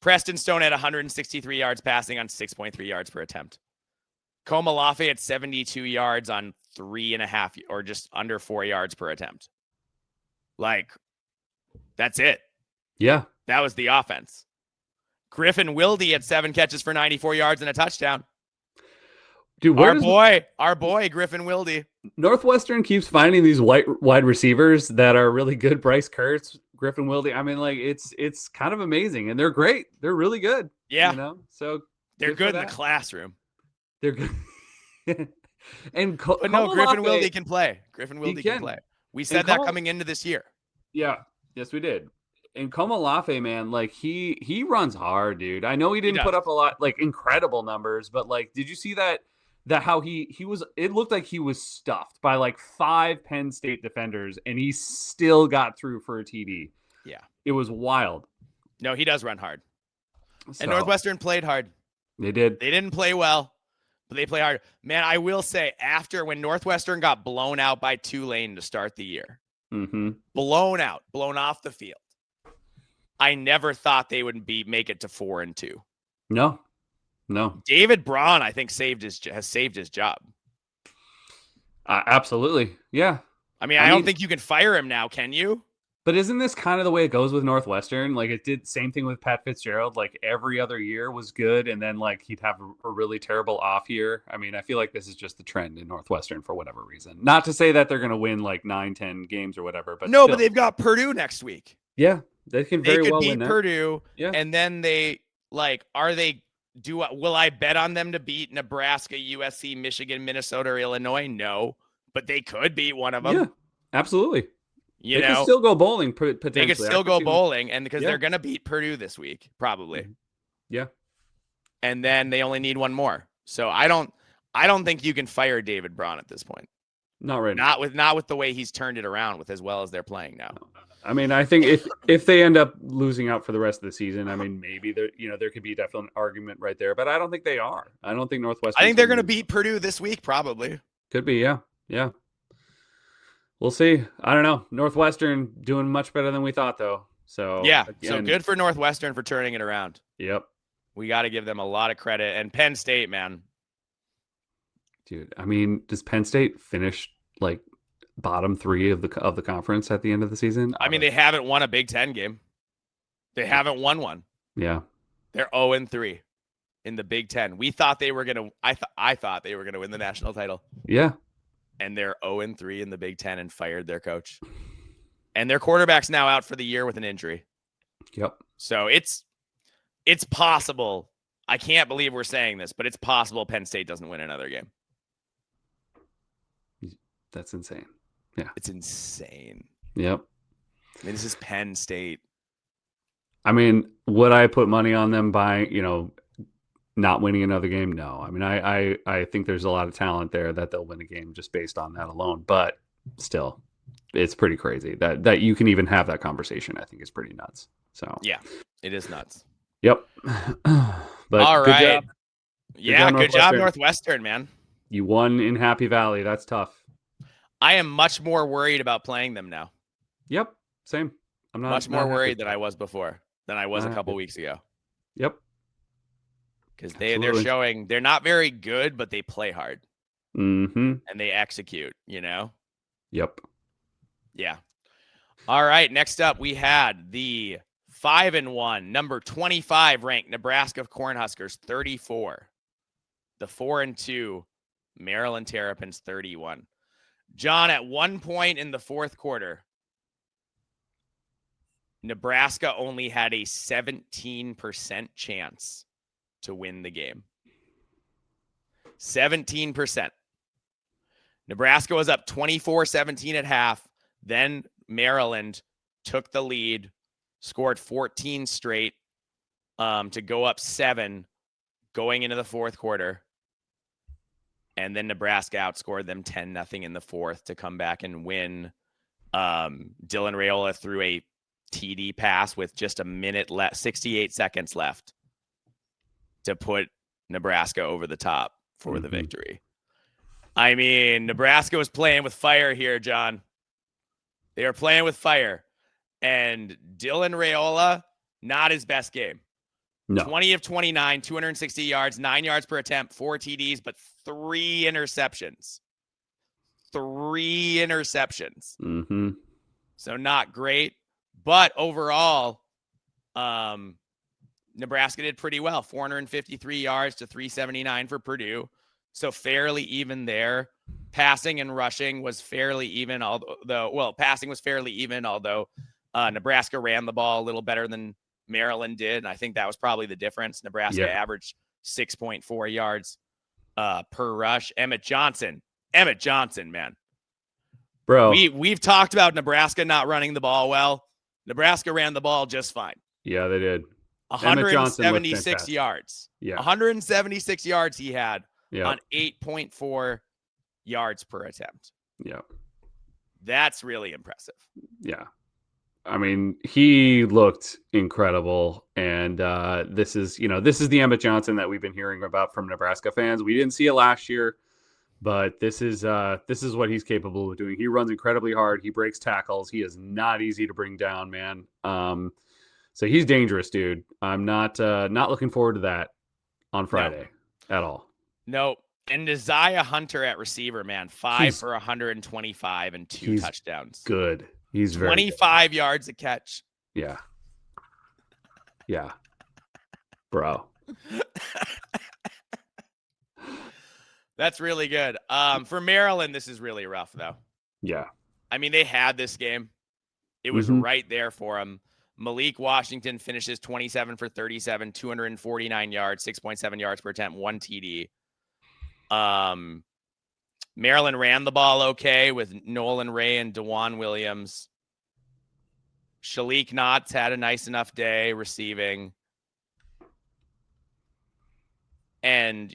Preston Stone had 163 yards passing on 6.3 yards per attempt. Komalafe at 72 yards on 3.5 or just under 4 yards per attempt. Like, that's it.
Yeah.
That was the offense. Griffin Wilde had 7 catches for 94 yards and a touchdown.
Dude,
our boy, Griffin Wilde.
Northwestern keeps finding these wide receivers that are really good. Bryce Kurtz, Griffin Wilde. I mean, like it's kind of amazing, and they're great. They're really good.
Yeah.
So
they're good in the classroom.
They're good. And
but no, Griffin Wilde can play. Griffin Wilde can play. We said that coming into this year.
Yeah. Yes, we did. And Komalafe, man, like he runs hard, dude. I know he didn't put up a lot, like incredible numbers, but like, did you see that how he was? It looked like he was stuffed by like 5 Penn State defenders, and he still got through for a TD.
Yeah,
it was wild.
No, he does run hard. And Northwestern played hard.
They did.
They didn't play well, but they play hard. Man, I will say, when Northwestern got blown out by Tulane to start the year, blown off the field, I never thought they would make it to 4-2.
No.
David Braun, I think, has saved his job.
Absolutely. Yeah.
I mean, I don't think you can fire him now, can you?
But isn't this kind of the way it goes with Northwestern? Like it did same thing with Pat Fitzgerald. Like every other year was good, and then like he'd have a really terrible off year. I mean, I feel like this is just the trend in Northwestern for whatever reason. Not to say that they're going to win like 9-10 games or whatever, but
no, but they've got Purdue next week.
Yeah, they can very well
beat
win
Purdue.
Yeah,
and then will I bet on them to beat Nebraska, USC, Michigan, Minnesota, or Illinois? No, but they could beat one of them.
Yeah, absolutely.
They
can still go bowling potentially.
They could still go bowling, and because they're going to beat Purdue this week, probably.
Yeah.
And then they only need one more. So I don't think you can fire David Braun at this point.
Not right now.
Not with the way he's turned it around with as well as they're playing now.
I mean, I think if they end up losing out for the rest of the season, I mean, maybe there could be definitely an argument right there, but I don't think they are. I don't think
I
Northwestern's
think they're
going
going
to
to
lose.
beat Purdue this week, probably.
Could be, yeah, yeah. We'll see. I don't know. Northwestern doing much better than we thought, though. So
Yeah. So
again,
good for Northwestern for turning it around.
yep,
We got to give them a lot of credit. And Penn State, man.
dude. I mean, does Penn State finish like bottom three of the conference at the end of the season?
I mean, they haven't won a Big Ten game. They haven't won one.
Yeah.
They're 0-3 in the Big Ten. We thought they were gonna. I thought they were gonna win the national title.
Yeah.
And they're 0-3 in the Big Ten and fired their coach. And their quarterback's now out for the year with an injury.
Yep.
So it's possible. I can't believe we're saying this, but it's possible Penn State doesn't win another game.
That's insane. Yeah.
It's insane.
Yep.
I mean, this is Penn State.
I mean, would I put money on them by, not winning another game? No. I mean, I think there's a lot of talent there that they'll win a game just based on that alone. But still, it's pretty crazy that you can even have that conversation. I think is pretty nuts. So
yeah, it is nuts.
Yep. But
all right.
Job.
Yeah, good job, Northwestern, man.
You won in Happy Valley. That's tough.
I am much more worried about playing them now.
Yep. Same. I'm not
much more worried than I was before, than I was a couple weeks ago.
Yep.
Because they're showing they're not very good, but they play hard.
Mm-hmm.
And they execute,
Yep.
Yeah. All right. Next up, we had the 5-1, number 25 ranked Nebraska Cornhuskers 34. The 4-2 Maryland Terrapins 31. John, at one point in the fourth quarter, Nebraska only had a 17% chance to win the game. 17%. Nebraska was up 24-17 at half. Then Maryland took the lead, scored 14 straight to go up 7 going into the fourth quarter. And then Nebraska outscored them 10-0 in the fourth to come back and win. Dylan Raiola threw a TD pass with just a minute left, 68 seconds left to put Nebraska over the top for the victory. I mean, Nebraska was playing with fire here, John. They were playing with fire. And Dylan Raiola, not his best game.
No.
20 of 29, 260 yards, 9 yards per attempt, 4 TDs, but 3 interceptions. 3 interceptions.
Mm-hmm.
So not great. But overall, Nebraska did pretty well. 453 yards to 379 for Purdue. So fairly even there. Passing and rushing was fairly even, passing was fairly even, although Nebraska ran the ball a little better than Maryland did. And I think that was probably the difference. Nebraska averaged 6.4 yards per rush. Emmett Johnson, man.
Bro.
We've talked about Nebraska not running the ball well. Nebraska ran the ball just fine.
Yeah, they did.
176 yards.
Yeah.
176 yards he had
on
8.4 yards per attempt.
Yeah.
That's really impressive.
Yeah. I mean, he looked incredible. And this is the Emmett Johnson that we've been hearing about from Nebraska fans. We didn't see it last year, but this is what he's capable of doing. He runs incredibly hard. He breaks tackles. He is not easy to bring down, man. So he's dangerous, dude. I'm not looking forward to that on Friday at all.
No. And Isaiah Hunter at receiver, man, 5 for 125 and 2 touchdowns.
Good. He's
25 yards a catch.
Yeah. Yeah. Bro.
That's really good. For Maryland, this is really rough, though.
Yeah.
I mean, they had this game. It was right there for them. Malik Washington finishes 27 for 37, 249 yards, 6.7 yards per attempt, 1 TD. Maryland ran the ball okay with Nolan Ray and DeJuan Williams. Shalik Knotts had a nice enough day receiving. And,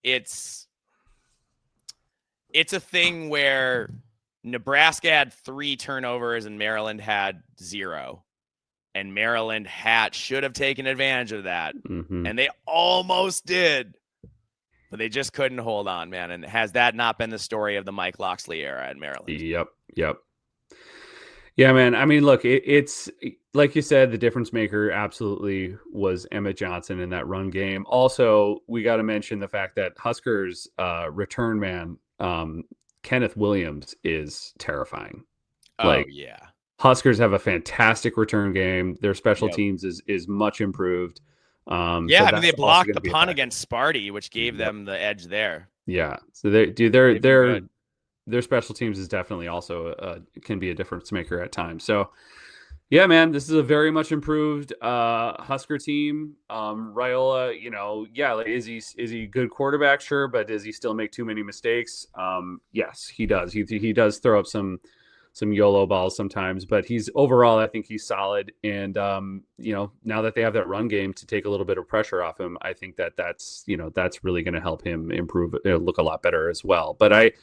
it's a thing where Nebraska had 3 turnovers and Maryland had 0. And Maryland should have taken advantage of that.
Mm-hmm.
And they almost did. But they just couldn't hold on, man. And has that not been the story of the Mike Locksley era at Maryland?
Yep. Yeah, man. I mean, look, it's like you said, the difference maker absolutely was Emmett Johnson in that run game. Also, we got to mention the fact that Huskers return man, Kenneth Williams, is terrifying.
Oh, yeah.
Huskers have a fantastic return game. Their special teams is much improved.
So I mean, they blocked the punt against Sparty, which gave them the edge there.
Yeah. So their special teams is definitely also can be a difference maker at times. So, yeah, man, this is a very much improved Husker team. Raiola, is he a good quarterback? Sure, but does he still make too many mistakes? Yes, he does. He does throw up some YOLO balls sometimes, but overall, I think he's solid. And now that they have that run game to take a little bit of pressure off him, I think that's really going to help him improve, look a lot better as well. But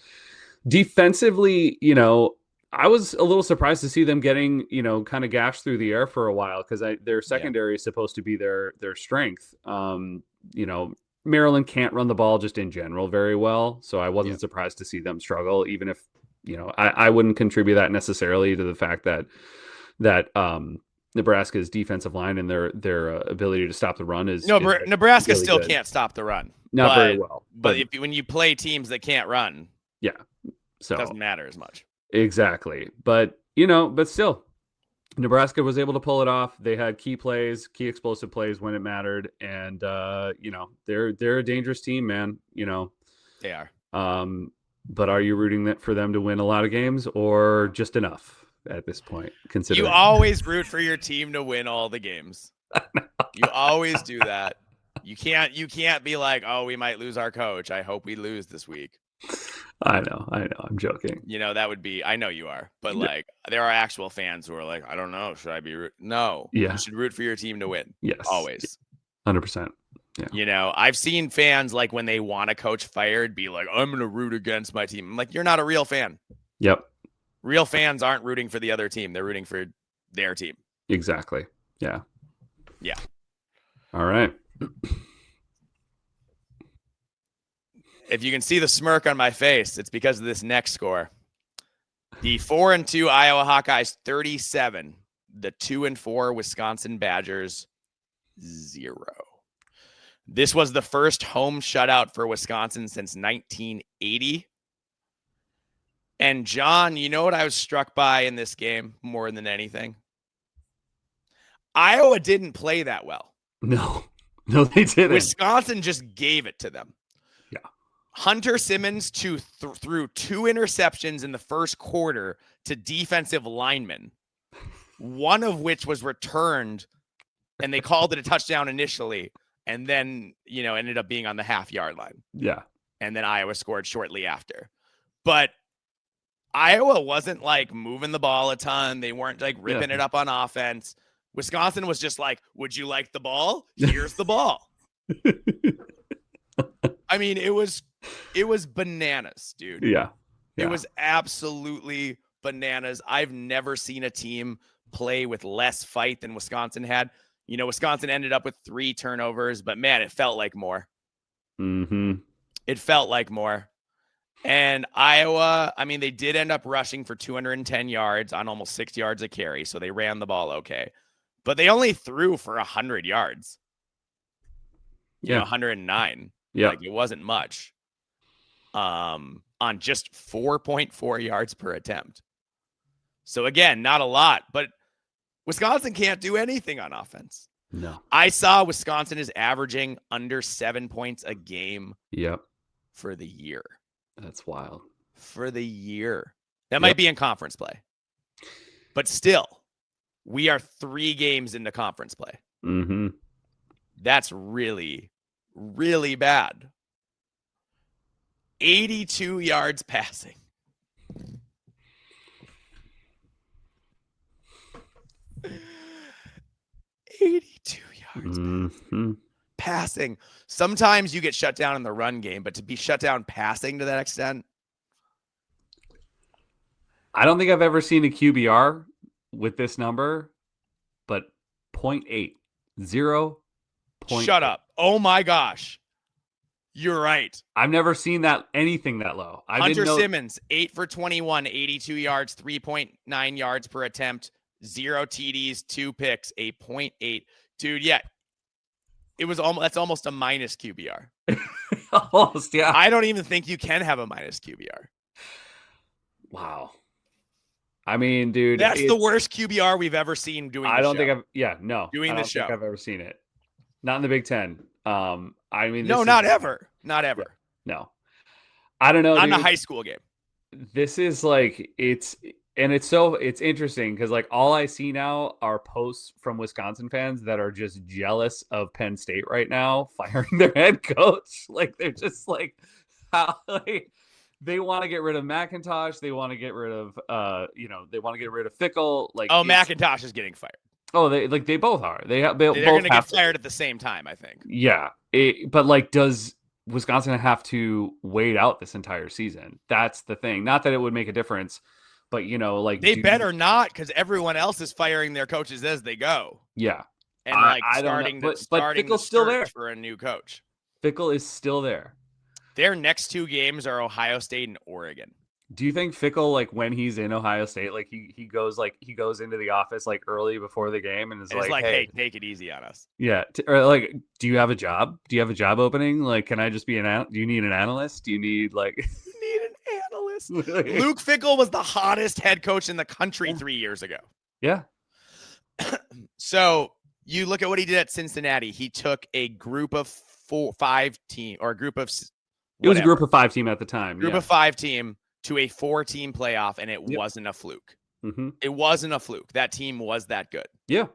defensively, I was a little surprised to see them getting, kind of gashed through the air for a while, because their secondary is supposed to be their strength. Maryland can't run the ball just in general very well, so I wasn't surprised to see them struggle, even if I wouldn't contribute that necessarily to the fact that Nebraska's defensive line and their ability to stop the run is
Nebraska
really
still
good.
Can't stop the run.
Not very well.
But when you play teams that can't run,
so
it doesn't matter as much.
Exactly. But still, Nebraska was able to pull it off. They had key explosive plays when it mattered. And, they're a dangerous team, man.
They are.
But are you rooting for them to win a lot of games, or just enough at this point? Considering
you always root for your team to win all the games. You always do that. You can't be like, oh, we might lose our coach. I hope we lose this week.
I know. I'm joking.
That would be, I know you are, but there are actual fans who are like, I don't know. Should I be No.
Yeah.
You should root for your team to win.
Yes.
Always.
100%. Yeah.
I've seen fans, like, when they want a coach fired, be like, I'm going to root against my team. I'm like, you're not a real fan.
Yep.
Real fans aren't rooting for the other team. They're rooting for their team.
Exactly. Yeah.
Yeah.
All right.
If you can see the smirk on my face, it's because of this next score. The 4-2 Iowa Hawkeyes 37. The 2-4 Wisconsin Badgers 0. This was the first home shutout for Wisconsin since 1980. And John, you know what I was struck by in this game more than anything? Iowa didn't play that well.
No, they didn't.
Wisconsin just gave it to them.
Yeah.
Hunter Simmons threw 2 interceptions in the first quarter to defensive linemen, one of which was returned, and they called it a touchdown initially, and then, ended up being on the half-yard line.
Yeah.
And then Iowa scored shortly after. But Iowa wasn't, like, moving the ball a ton. They weren't, like, ripping it up on offense. Wisconsin was just like, would you like the ball? Here's the ball. I mean, it was bananas, dude.
Yeah.
It was absolutely bananas. I've never seen a team play with less fight than Wisconsin had. Wisconsin ended up with 3 turnovers, but man, it felt like more.
Mm-hmm.
It felt like more. And Iowa, I mean, they did end up rushing for 210 yards on almost 6 yards a carry, so they ran the ball okay. But they only threw for 100 yards. 109.
Yeah.
Like, it wasn't much. On just 4.4 yards per attempt. So again, not a lot, but Wisconsin can't do anything on offense.
No.
I saw Wisconsin is averaging under 7 points a game.
Yep.
For the year.
That's wild.
For the year. That might be in conference play. But still, we are 3 games into conference play.
Mm-hmm.
That's really, really bad. 82 yards passing. Passing. Sometimes you get shut down in the run game, but to be shut down passing to that extent,
I don't think I've ever seen a QBR with this number, but 0.8. 0.8.
Shut up. Oh my gosh. You're right.
I've never seen anything that low. I
Hunter
didn't know.
Simmons, 8 for 21, 82 yards, 3.9 yards per attempt, 0 TDs, 2 picks, a 0.8. Dude, yeah. That's almost a minus QBR.
Almost, yeah.
I don't even think you can have a minus QBR.
Wow. I mean, dude,
that's the worst QBR we've ever seen doing.
I don't think I've. Yeah, no.
Doing the show.
I don't think I've ever seen it. Not in the Big Ten. I mean,
no, not ever. Not ever.
Yeah, no. I don't know.
On a high school game.
This is like it's interesting because like all I see now are posts from Wisconsin fans that are just jealous of Penn State right now firing their head coach. Like they're just like how like they want to get rid of McIntosh. They want to get rid of they want to get rid of Fickle. Like
McIntosh is getting fired.
Oh, they both are. They're
both going to get fired at the same time, I think.
Yeah, but like, does Wisconsin have to wait out this entire season? That's the thing. Not that it would make a difference, but like
they better not, because everyone else is firing their coaches as they go.
Yeah,
and starting
Fickle's still there
for a new coach.
Fickle is still there.
Their next 2 games are Ohio State and Oregon.
Do you think Fickle, like when he's in Ohio State, like he goes into the office like early before the game and is like,
hey, take it easy on us?
Yeah, or like, do you have a job? Do you have a job opening? Like, can I just be do you need an analyst? Do you need like?
You need an analyst. Luke Fickle was the hottest head coach in the country 3 years ago.
Yeah.
So you look at what he did at Cincinnati. He took a group of 5 team or a group of.
It was a group of 5 team at the time.
Group of 5 team to a 4-team playoff, and it wasn't a fluke.
Mm-hmm.
It wasn't a fluke. That team was that good.
Yeah.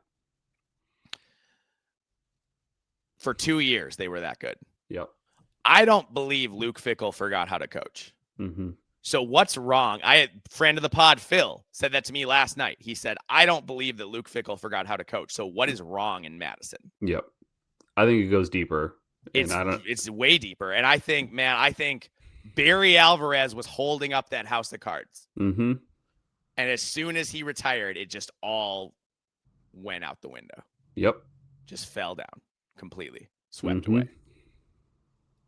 For 2 years, they were that good.
Yep.
I don't believe Luke Fickle forgot how to coach.
Mm-hmm.
So what's wrong? Friend of the pod, Phil, said that to me last night. He said, I don't believe that Luke Fickle forgot how to coach. So what is wrong in Madison?
Yep. I think it goes deeper.
It's way deeper. And I think Barry Alvarez was holding up that house of cards.
Mm-hmm.
And as soon as he retired, it just all went out the window.
Yep.
Just fell down completely, swept away.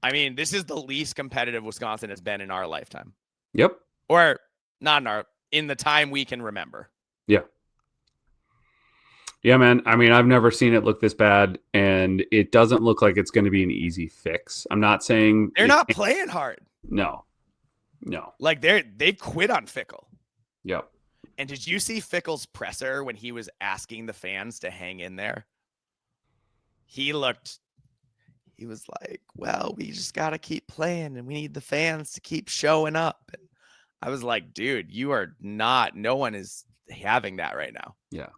I mean, this is the least competitive Wisconsin has been in our lifetime.
Yep.
Or not in the time we can remember.
Yeah. Yeah, man. I mean, I've never seen it look this bad, and it doesn't look like it's going to be an easy fix. I'm not saying
they're not playing hard.
No.
Like they've quit on Fickle.
Yep.
And did you see Fickle's presser when he was asking the fans to hang in there? He was like, well, we just got to keep playing and we need the fans to keep showing up. And I was like, dude, no one is having that right now.
Yeah.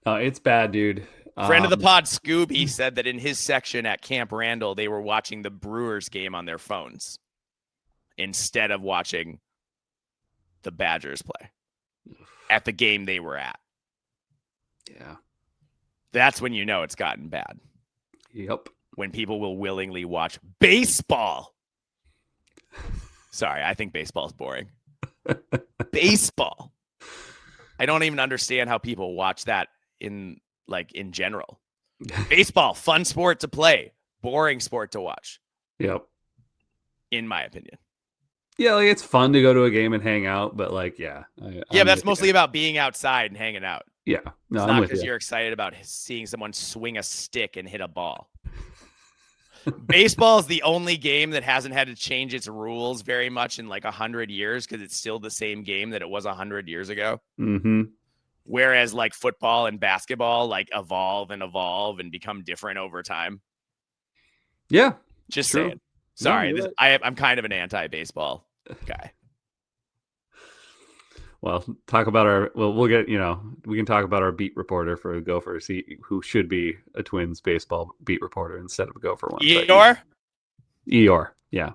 It's bad, dude.
Friend of the pod, Scooby, said that in his section at Camp Randall, they were watching the Brewers game on their phones instead of watching the Badgers play at the game they were at.
Yeah.
That's when you know it's gotten bad.
Yep.
When people will willingly watch baseball. Sorry, I think baseball is boring. Baseball. I don't even understand how people watch that in general. Baseball, fun sport to play, boring sport to watch.
Yep.
In my opinion.
Yeah, like it's fun to go to a game and hang out, but like, yeah.
But that's mostly about being outside and hanging out.
Yeah. No,
it's not because you're excited about seeing someone swing a stick and hit a ball. Baseball is the only game that hasn't had to change its rules very much in like 100 years because it's still the same game that it was 100 years ago.
Mm-hmm.
Whereas like football and basketball like evolve and become different over time.
Yeah.
Just saying. Sorry,
no,
I'm kind of an anti-baseball guy.
Well, we'll get, we can talk about our beat reporter for Gophers, who should be a Twins baseball beat reporter instead of a Gopher one.
Eeyore?
Eeyore, yeah.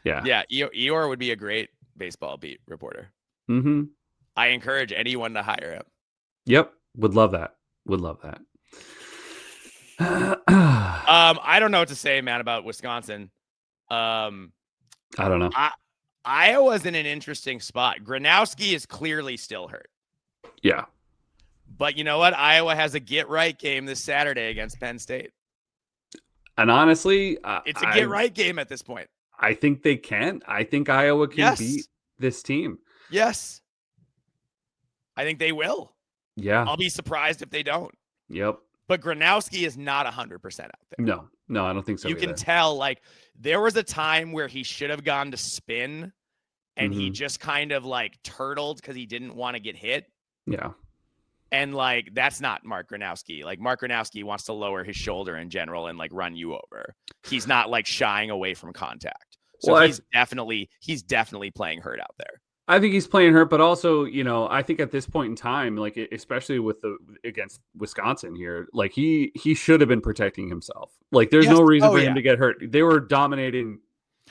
Yeah.
Yeah, Eeyore would be a great baseball beat reporter.
Mm-hmm.
I encourage anyone to hire him.
Yep, would love that.
I don't know what to say, man, about Wisconsin.
I don't know.
Iowa's in an interesting spot. Gronowski is clearly still hurt.
Yeah.
But you know what? Iowa has a get-right game this Saturday against Penn State.
And honestly,
It's a get-right game at this point.
I think they can. I think Iowa can beat this team.
Yes. I think they will.
Yeah.
I'll be surprised if they don't.
Yep.
But Gronowski is not 100% out there.
No, I don't think so.
You can tell, like, there was a time where he should have gone to spin and he just kind of like turtled because he didn't want to get hit.
Yeah.
And like, that's not Mark Gronowski. Like, Mark Gronowski wants to lower his shoulder in general and like run you over. He's not like shying away from contact. So he's definitely playing hurt out there.
I think he's playing hurt, but also, you know, I think at this point in time, like especially with against Wisconsin here, like he should have been protecting himself. Like there's no reason for him to get hurt. They were dominating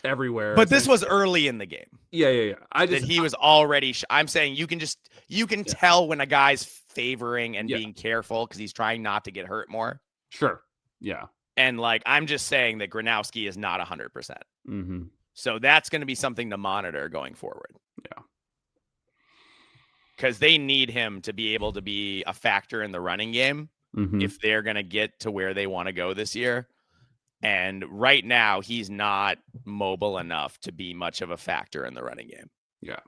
everywhere.
But this was early in the game.
Yeah.
He was already. I'm saying you can tell when a guy's favoring and being careful because he's trying not to get hurt more.
Sure. Yeah.
And like, I'm just saying that Gronowski is not 100%. So that's going to be something to monitor going forward.
Yeah.
Because they need him to be able to be a factor in the running game if they're going to get to where they want to go this year. And right now, he's not mobile enough to be much of a factor in the running game.
Yeah.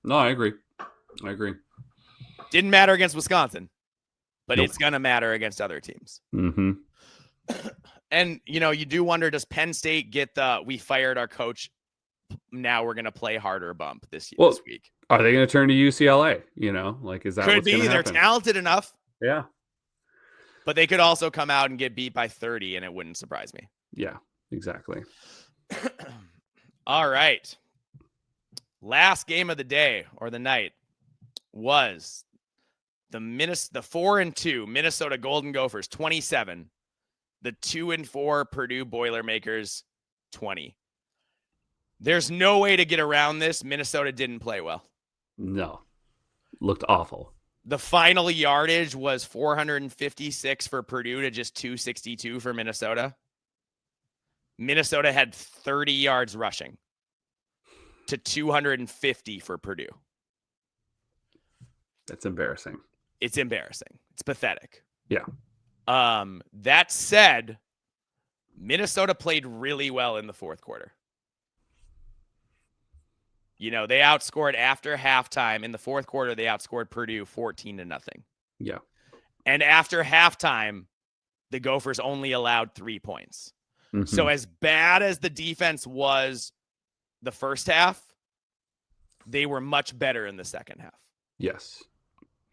No, I agree.
Didn't matter against Wisconsin, but it's going to matter against other teams. And, you know, you do wonder, does Penn State get we fired our coach, now we're going to play harder bump this week?
Are they going to turn to UCLA? You know, like, is that
could be? They're
happen?
Talented enough.
Yeah.
But they could also come out and get beat by 30, and it wouldn't surprise me.
Yeah, exactly.
All right. Last game of the day or the night was the 4-2 Minnesota Golden Gophers 27, the 2-4 Purdue Boilermakers 20. There's no way to get around this. Minnesota didn't play well.
No. Looked awful.
The final yardage was 456 for Purdue to just 262 for Minnesota. Minnesota had 30 yards rushing to 250 for Purdue.
That's embarrassing.
It's embarrassing. It's pathetic.
Yeah.
That said, Minnesota played really well in the fourth quarter. You know, they outscored after halftime. In the fourth quarter, they outscored Purdue 14-0.
Yeah.
And after halftime, the Gophers only allowed 3 points. So as bad as the defense was the first half, they were much better in the second half.
Yes.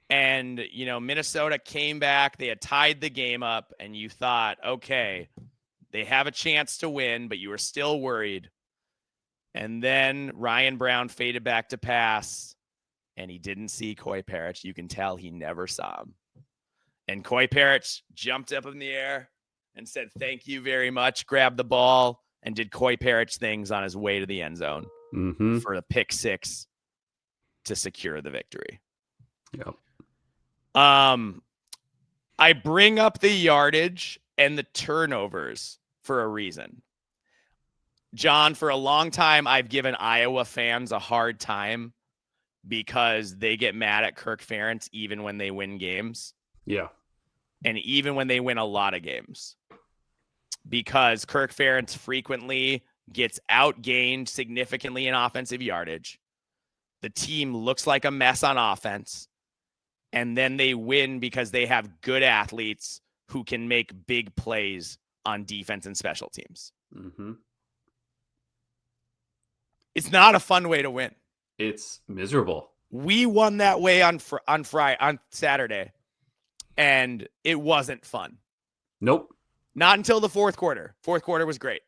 And, you know, Minnesota came back. They had tied the game up, and you thought, okay, they have a chance to win, but you were still worried. And then Ryan Brown faded back to pass, and he didn't see Coy Parrish. You can tell he never saw him. And Coy Parrish jumped up in the air and said, thank you very much, grabbed the ball, and did Coy Parrish things on his way to the end zone for a pick six to secure the victory.
Yep.
I bring up the yardage and the turnovers for a reason. John, for a long time, I've given Iowa fans a hard time because they get mad at Kirk Ferentz even when they win games.
Yeah.
And even when they win a lot of games. Because Kirk Ferentz frequently gets outgained significantly in offensive yardage. The team looks like a mess on offense. And then they win because they have good athletes who can make big plays on defense and special teams. It's not a fun way to win.
It's miserable.
We won that way on Saturday, and it wasn't fun.
Nope.
Not until the fourth quarter. Fourth quarter was great.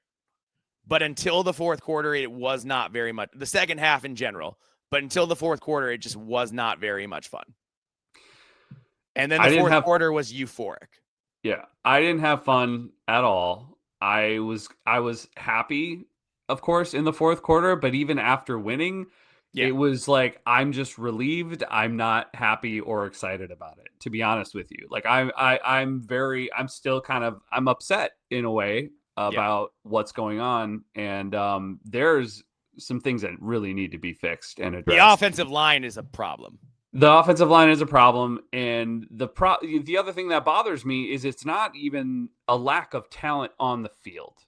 But until the fourth quarter, it was not very much. The second half in general. But until the fourth quarter, it just was not very much fun. And then the fourth quarter was euphoric.
Yeah. I didn't have fun at all. I was happy, of course, in the fourth quarter, but even after winning, it was like, I'm just relieved. I'm not happy or excited about it, to be honest with you. Like I'm still I'm upset in a way about what's going on. And there's some things that really need to be fixed and
The
addressed.
offensive line is a problem.
The offensive line is a problem, and the other thing that bothers me is it's not even a lack of talent on the field.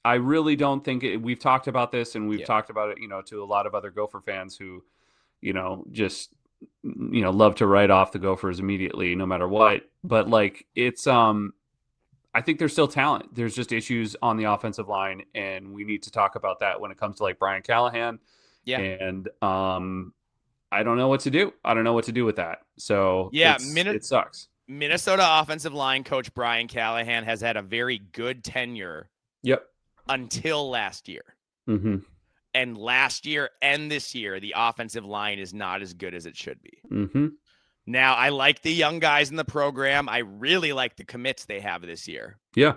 I really don't think we've talked about this, and we've talked about it, to a lot of other Gopher fans who, just love to write off the Gophers immediately, no matter what. But like, it's I think there's still talent. There's just issues on the offensive line, and we need to talk about that when it comes to like Brian Callahan.
Yeah.
And I don't know what to do. I don't know what to do with that. So it sucks.
Minnesota offensive line coach Brian Callahan has had a very good tenure.
Yep.
Until last year.
Mm-hmm.
And last year and this year, the offensive line is not as good as it should be.
Mm-hmm.
Now, I like the young guys in the program. I really like the commits they have this year.
Yeah.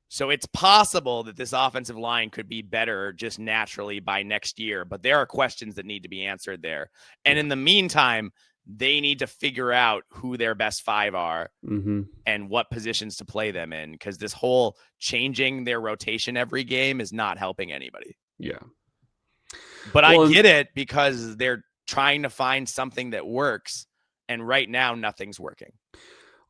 So it's possible that this offensive line could be better just naturally by next year, but there are questions that need to be answered there. And in the meantime, they need to figure out who their best five are and what positions to play them in, because this whole changing their rotation every game is not helping anybody.
Yeah.
But I get it, because they're trying to find something that works, and right now nothing's working.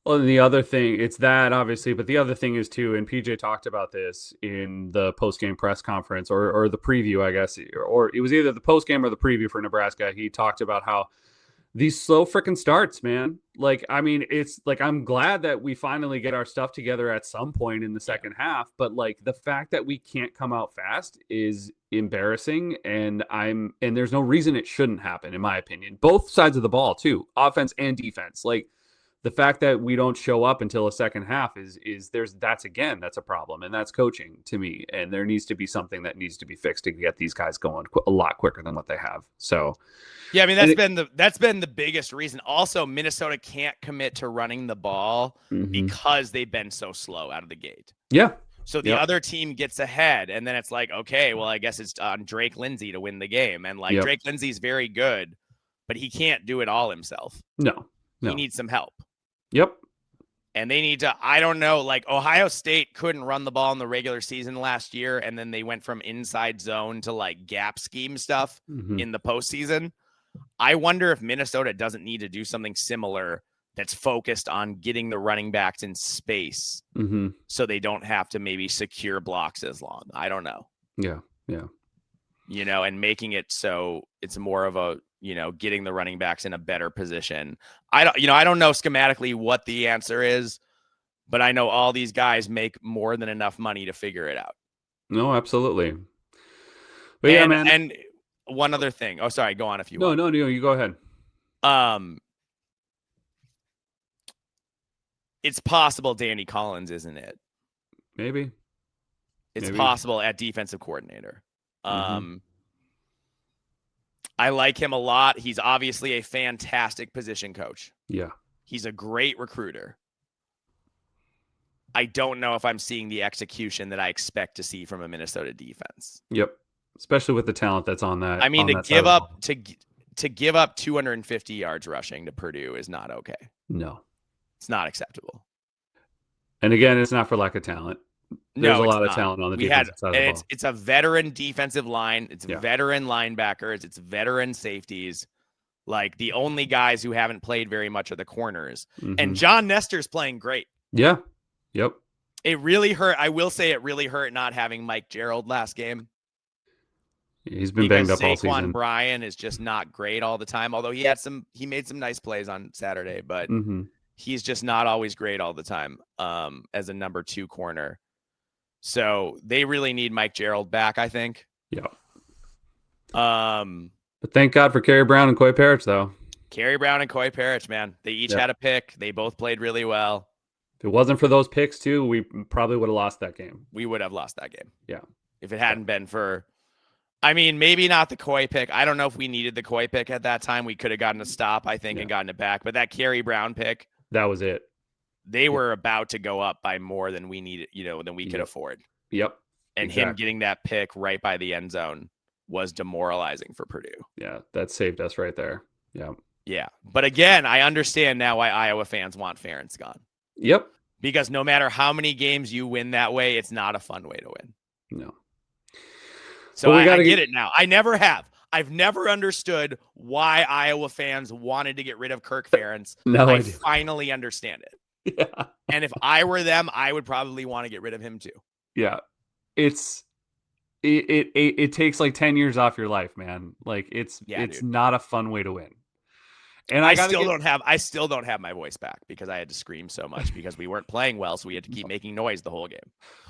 Well, and the other thing, it's that obviously, but the other thing is too, and PJ talked about this in the post-game press conference or the preview, I guess, or it was either the post-game or the preview for Nebraska. He talked about how these slow freaking starts, man. Like, I mean, it's like, I'm glad that we finally get our stuff together at some point in the second half, but like the fact that we can't come out fast is embarrassing. And there's no reason it shouldn't happen, in my opinion, both sides of the ball too, offense and defense. Like, the fact that we don't show up until a second half that's a problem, and that's coaching to me. And there needs to be something that needs to be fixed to get these guys going a lot quicker than what they have. So,
yeah, I mean, that's been the biggest reason. Also, Minnesota can't commit to running the ball because they've been so slow out of the gate.
Yeah.
So the other team gets ahead, and then it's like, okay, well, I guess it's on Drake Lindsay to win the game. And like, Drake Lindsay's very good, but he can't do it all himself.
No.
He needs some help.
Yep.
And they need to, I don't know, like Ohio State couldn't run the ball in the regular season last year, and then they went from inside zone to like gap scheme stuff in the postseason. I wonder if Minnesota doesn't need to do something similar that's focused on getting the running backs in space so they don't have to maybe secure blocks as long. I don't know.
Yeah. Yeah.
And making it so it's more of a, getting the running backs in a better position. I don't know schematically what the answer is, but I know all these guys make more than enough money to figure it out.
No, absolutely. But yeah, man.
And one other thing. Oh, sorry. Go on if you want.
No, you go ahead.
It's possible Danny Collins isn't it.
Maybe.
It's possible at defensive coordinator. I like him a lot. He's obviously a fantastic position coach.
Yeah.
He's a great recruiter. I don't know if I'm seeing the execution that I expect to see from a Minnesota defense.
Yep. Especially with the talent that's on that.
I mean, to give up 250 yards rushing to Purdue is not okay.
No.
It's not acceptable.
And again, it's not for lack of talent. There's a lot of talent on the defensive side of the ball.
It's a veteran defensive line. It's veteran linebackers. It's veteran safeties. Like, the only guys who haven't played very much are the corners. And John Nestor's playing great.
Yeah. Yep.
It really hurt. I will say it really hurt not having Mike Gerald last game.
He's been banged up all season.
Saquon Bryan is just not great all the time, although he made some nice plays on Saturday, but he's just not always great all the time as a number 2 corner. So they really need Mike Gerald back, I think.
Yeah. But thank God for Kerry Brown and Coy Parrish, though.
Kerry Brown and Coy Parrish, man. They each had a pick. They both played really well.
If it wasn't for those picks, too, we probably would have lost that game.
We would have lost that game.
Yeah.
If it hadn't been for, I mean, maybe not the Coy pick. I don't know if we needed the Coy pick at that time. We could have gotten a stop, I think, and gotten it back. But that Kerry Brown pick.
That was it.
They were about to go up by more than we needed, than we could afford.
Yep.
And him getting that pick right by the end zone was demoralizing for Purdue.
Yeah, that saved us right there. Yeah.
Yeah. But again, I understand now why Iowa fans want Ferentz gone.
Yep.
Because no matter how many games you win that way, it's not a fun way to win.
No.
So I get it now. I never have. I've never understood why Iowa fans wanted to get rid of Kirk Ferentz.
No,
I finally understand it.
Yeah.
And if I were them, I would probably want to get rid of him too.
Yeah. It takes like 10 years off your life, man. Like it's
dude.
not a fun way to win. And
I still don't have my voice back because I had to scream so much because we weren't playing well, so we had to keep making noise the whole game.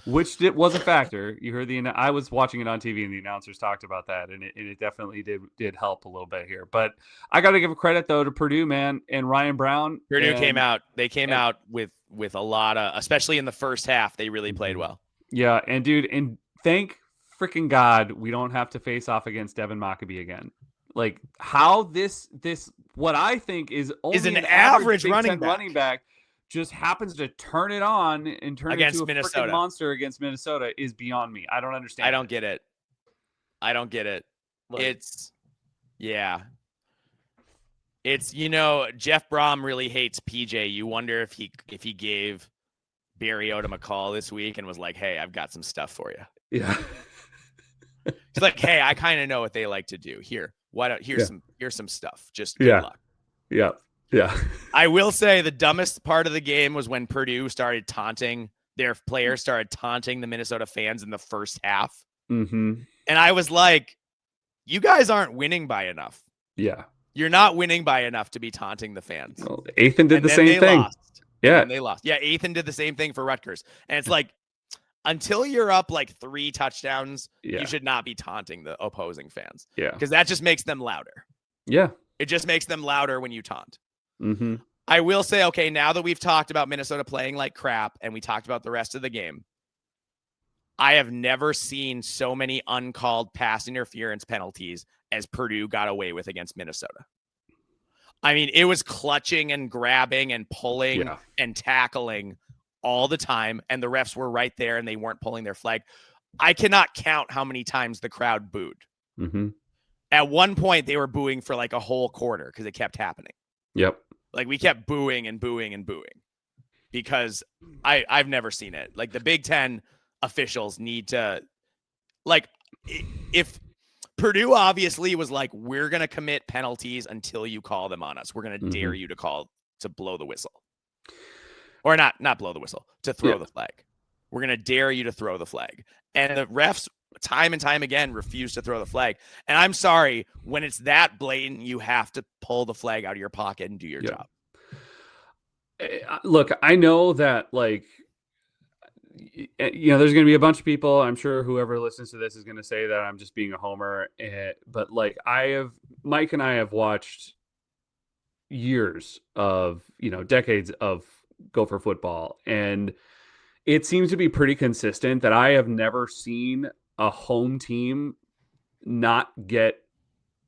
Which was a factor. You heard I was watching it on TV and the announcers talked about that, and it definitely did help a little bit here. But I got to give a credit though to Purdue, man, and Ryan Brown.
Purdue came out. They came out with a lot of, especially in the first half, they really played well.
Yeah, and dude, and thank freaking God we don't have to face off against Devin Mockabee again. Like how this what I think is only
an average running
back just happens to turn it on and turn
against
into a freaking monster against Minnesota is beyond me. I don't understand.
I don't get it. Like, it's Jeff Brom really hates PJ. You wonder if he gave Barry Odom a call this week and was like, "Hey, I've got some stuff for you."
Yeah.
He's like, "Hey, I kind of know what they like to do. Here's some stuff. Just good luck."
Yeah. Yeah.
I will say the dumbest part of the game was when Purdue started taunting their players, started taunting the Minnesota fans in the first half.
Mm-hmm.
And I was like, you guys aren't winning by enough.
Yeah.
You're not winning by enough to be taunting the fans.
Well, Ethan did the same thing.
Lost. Yeah. And they lost. Yeah. Ethan did the same thing for Rutgers. And it's like, until you're up like 3 touchdowns, you should not be taunting the opposing fans.
Yeah.
Because that just makes them louder.
Yeah.
It just makes them louder when you taunt.
Mm-hmm.
I will say, okay, now that we've talked about Minnesota playing like crap and we talked about the rest of the game, I have never seen so many uncalled pass interference penalties as Purdue got away with against Minnesota. I mean, it was clutching and grabbing and pulling and tackling all the time, and the refs were right there and they weren't pulling their flag. I cannot count how many times the crowd booed.
Mm-hmm.
At one point, they were booing for like a whole quarter because it kept happening.
Yep.
Like we kept booing and booing and booing because I've never seen it. Like the Big Ten officials need to, like, if Purdue obviously was like, we're going to commit penalties until you call them on us. We're going to dare you to blow the whistle. Or not blow the whistle, to throw the flag. We're going to dare you to throw the flag. And the refs time and time again refuse to throw the flag. And I'm sorry, when it's that blatant, you have to pull the flag out of your pocket and do your job.
Look, I know that, like, there's going to be a bunch of people, I'm sure whoever listens to this is going to say that I'm just being a homer. But like Mike and I have watched years of, decades of Gopher football. And it seems to be pretty consistent that I have never seen a home team not get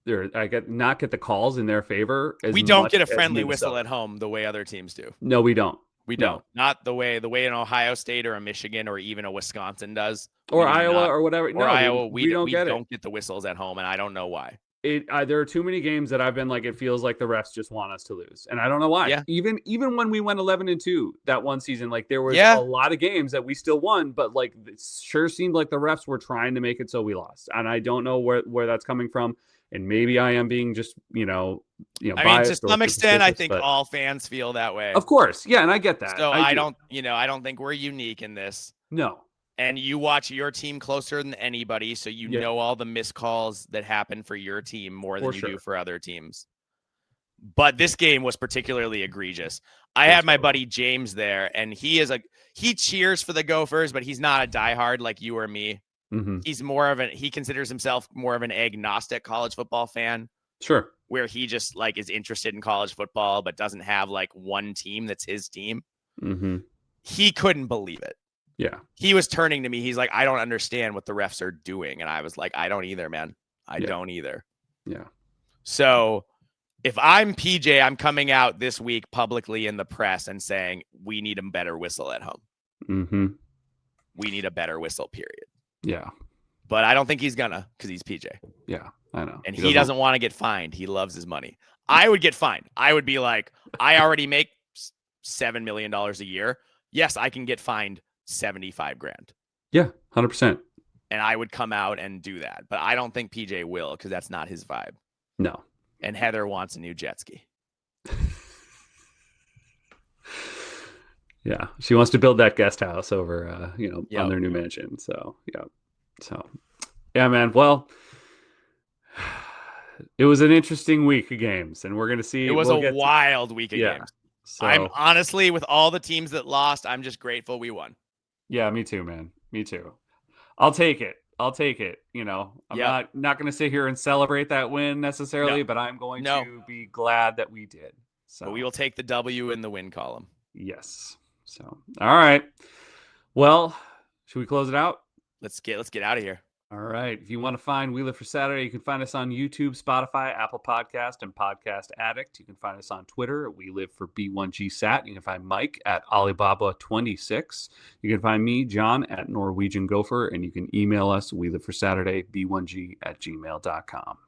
the calls in their favor.
We don't get a friendly whistle at home the way other teams do.
No, we don't.
We don't. Not the way an Ohio State or a Michigan or even a Wisconsin does.
Or Iowa or whatever.
Or Iowa. We don't get the whistles at home, and I don't know why.
There are too many games that I've been like, it feels like the refs just want us to lose. And I don't know why.
Yeah.
Even when we went 11-2 that one season, like there was a lot of games that we still won, but like it sure seemed like the refs were trying to make it so we lost. And I don't know where that's coming from. And maybe I am being just,
I mean, to some extent, I think all fans feel that way.
Of course. Yeah. And I get that.
So I don't think we're unique in this.
No.
And you watch your team closer than anybody, so you know all the missed calls that happen for your team more than you do for other teams. But this game was particularly egregious. I had my buddy James there, and he cheers for the Gophers, but he's not a diehard like you or me.
Mm-hmm.
He's he considers himself more of an agnostic college football fan.
Sure.
Where he just like is interested in college football, but doesn't have like one team that's his team.
Mm-hmm.
He couldn't believe it.
Yeah.
He was turning to me. He's like, I don't understand what the refs are doing. And I was like, I don't either, man. I don't either.
Yeah.
So if I'm PJ, I'm coming out this week publicly in the press and saying, we need a better whistle at home.
Mm-hmm.
We need a better whistle, period.
Yeah.
But I don't think he's gonna, because he's PJ.
Yeah, I know.
And he doesn't want to get fined. He loves his money. I would get fined. I would be like, I already make $7 million a year. Yes, I can get fined $75,000.
Yeah, 100%.
And I would come out and do that. But I don't think PJ will because that's not his vibe.
No.
And Heather wants a new jet ski.
Yeah. She wants to build that guest house over, on their new mansion. So, yeah. So, yeah, man. Well, it was an interesting week of games, and we're going to see.
It was a wild week of games.
So,
I'm honestly, with all the teams that lost, I'm just grateful we won.
Yeah, me too, man. Me too. I'll take it. I'm not going to sit here and celebrate that win necessarily, but I'm going to be glad that we did. So
but we will take the W in the win column.
Yes. So, all right. Well, should we close it out?
Let's get out of here.
All right. If you want to find We Live for Saturday, you can find us on YouTube, Spotify, Apple Podcast, and Podcast Addict. You can find us on Twitter. We Live for B1GSat. You can find Mike at Alibaba26. You can find me, John, at Norwegian Gopher. And you can email us, We Live for Saturday, B1G@gmail.com.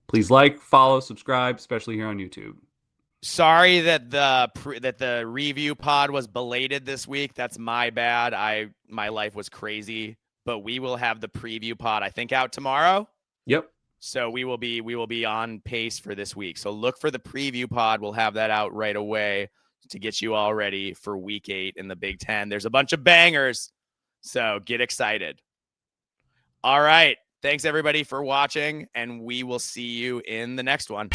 Please like, follow, subscribe, especially here on YouTube.
Sorry that the review pod was belated this week. That's my bad. My life was crazy. But we will have the preview pod, I think, out tomorrow.
Yep.
So we will be on pace for this week. So look for the preview pod. We'll have that out right away to get you all ready for week 8 in the Big Ten. There's a bunch of bangers. So get excited. All right. Thanks everybody for watching, and we will see you in the next one.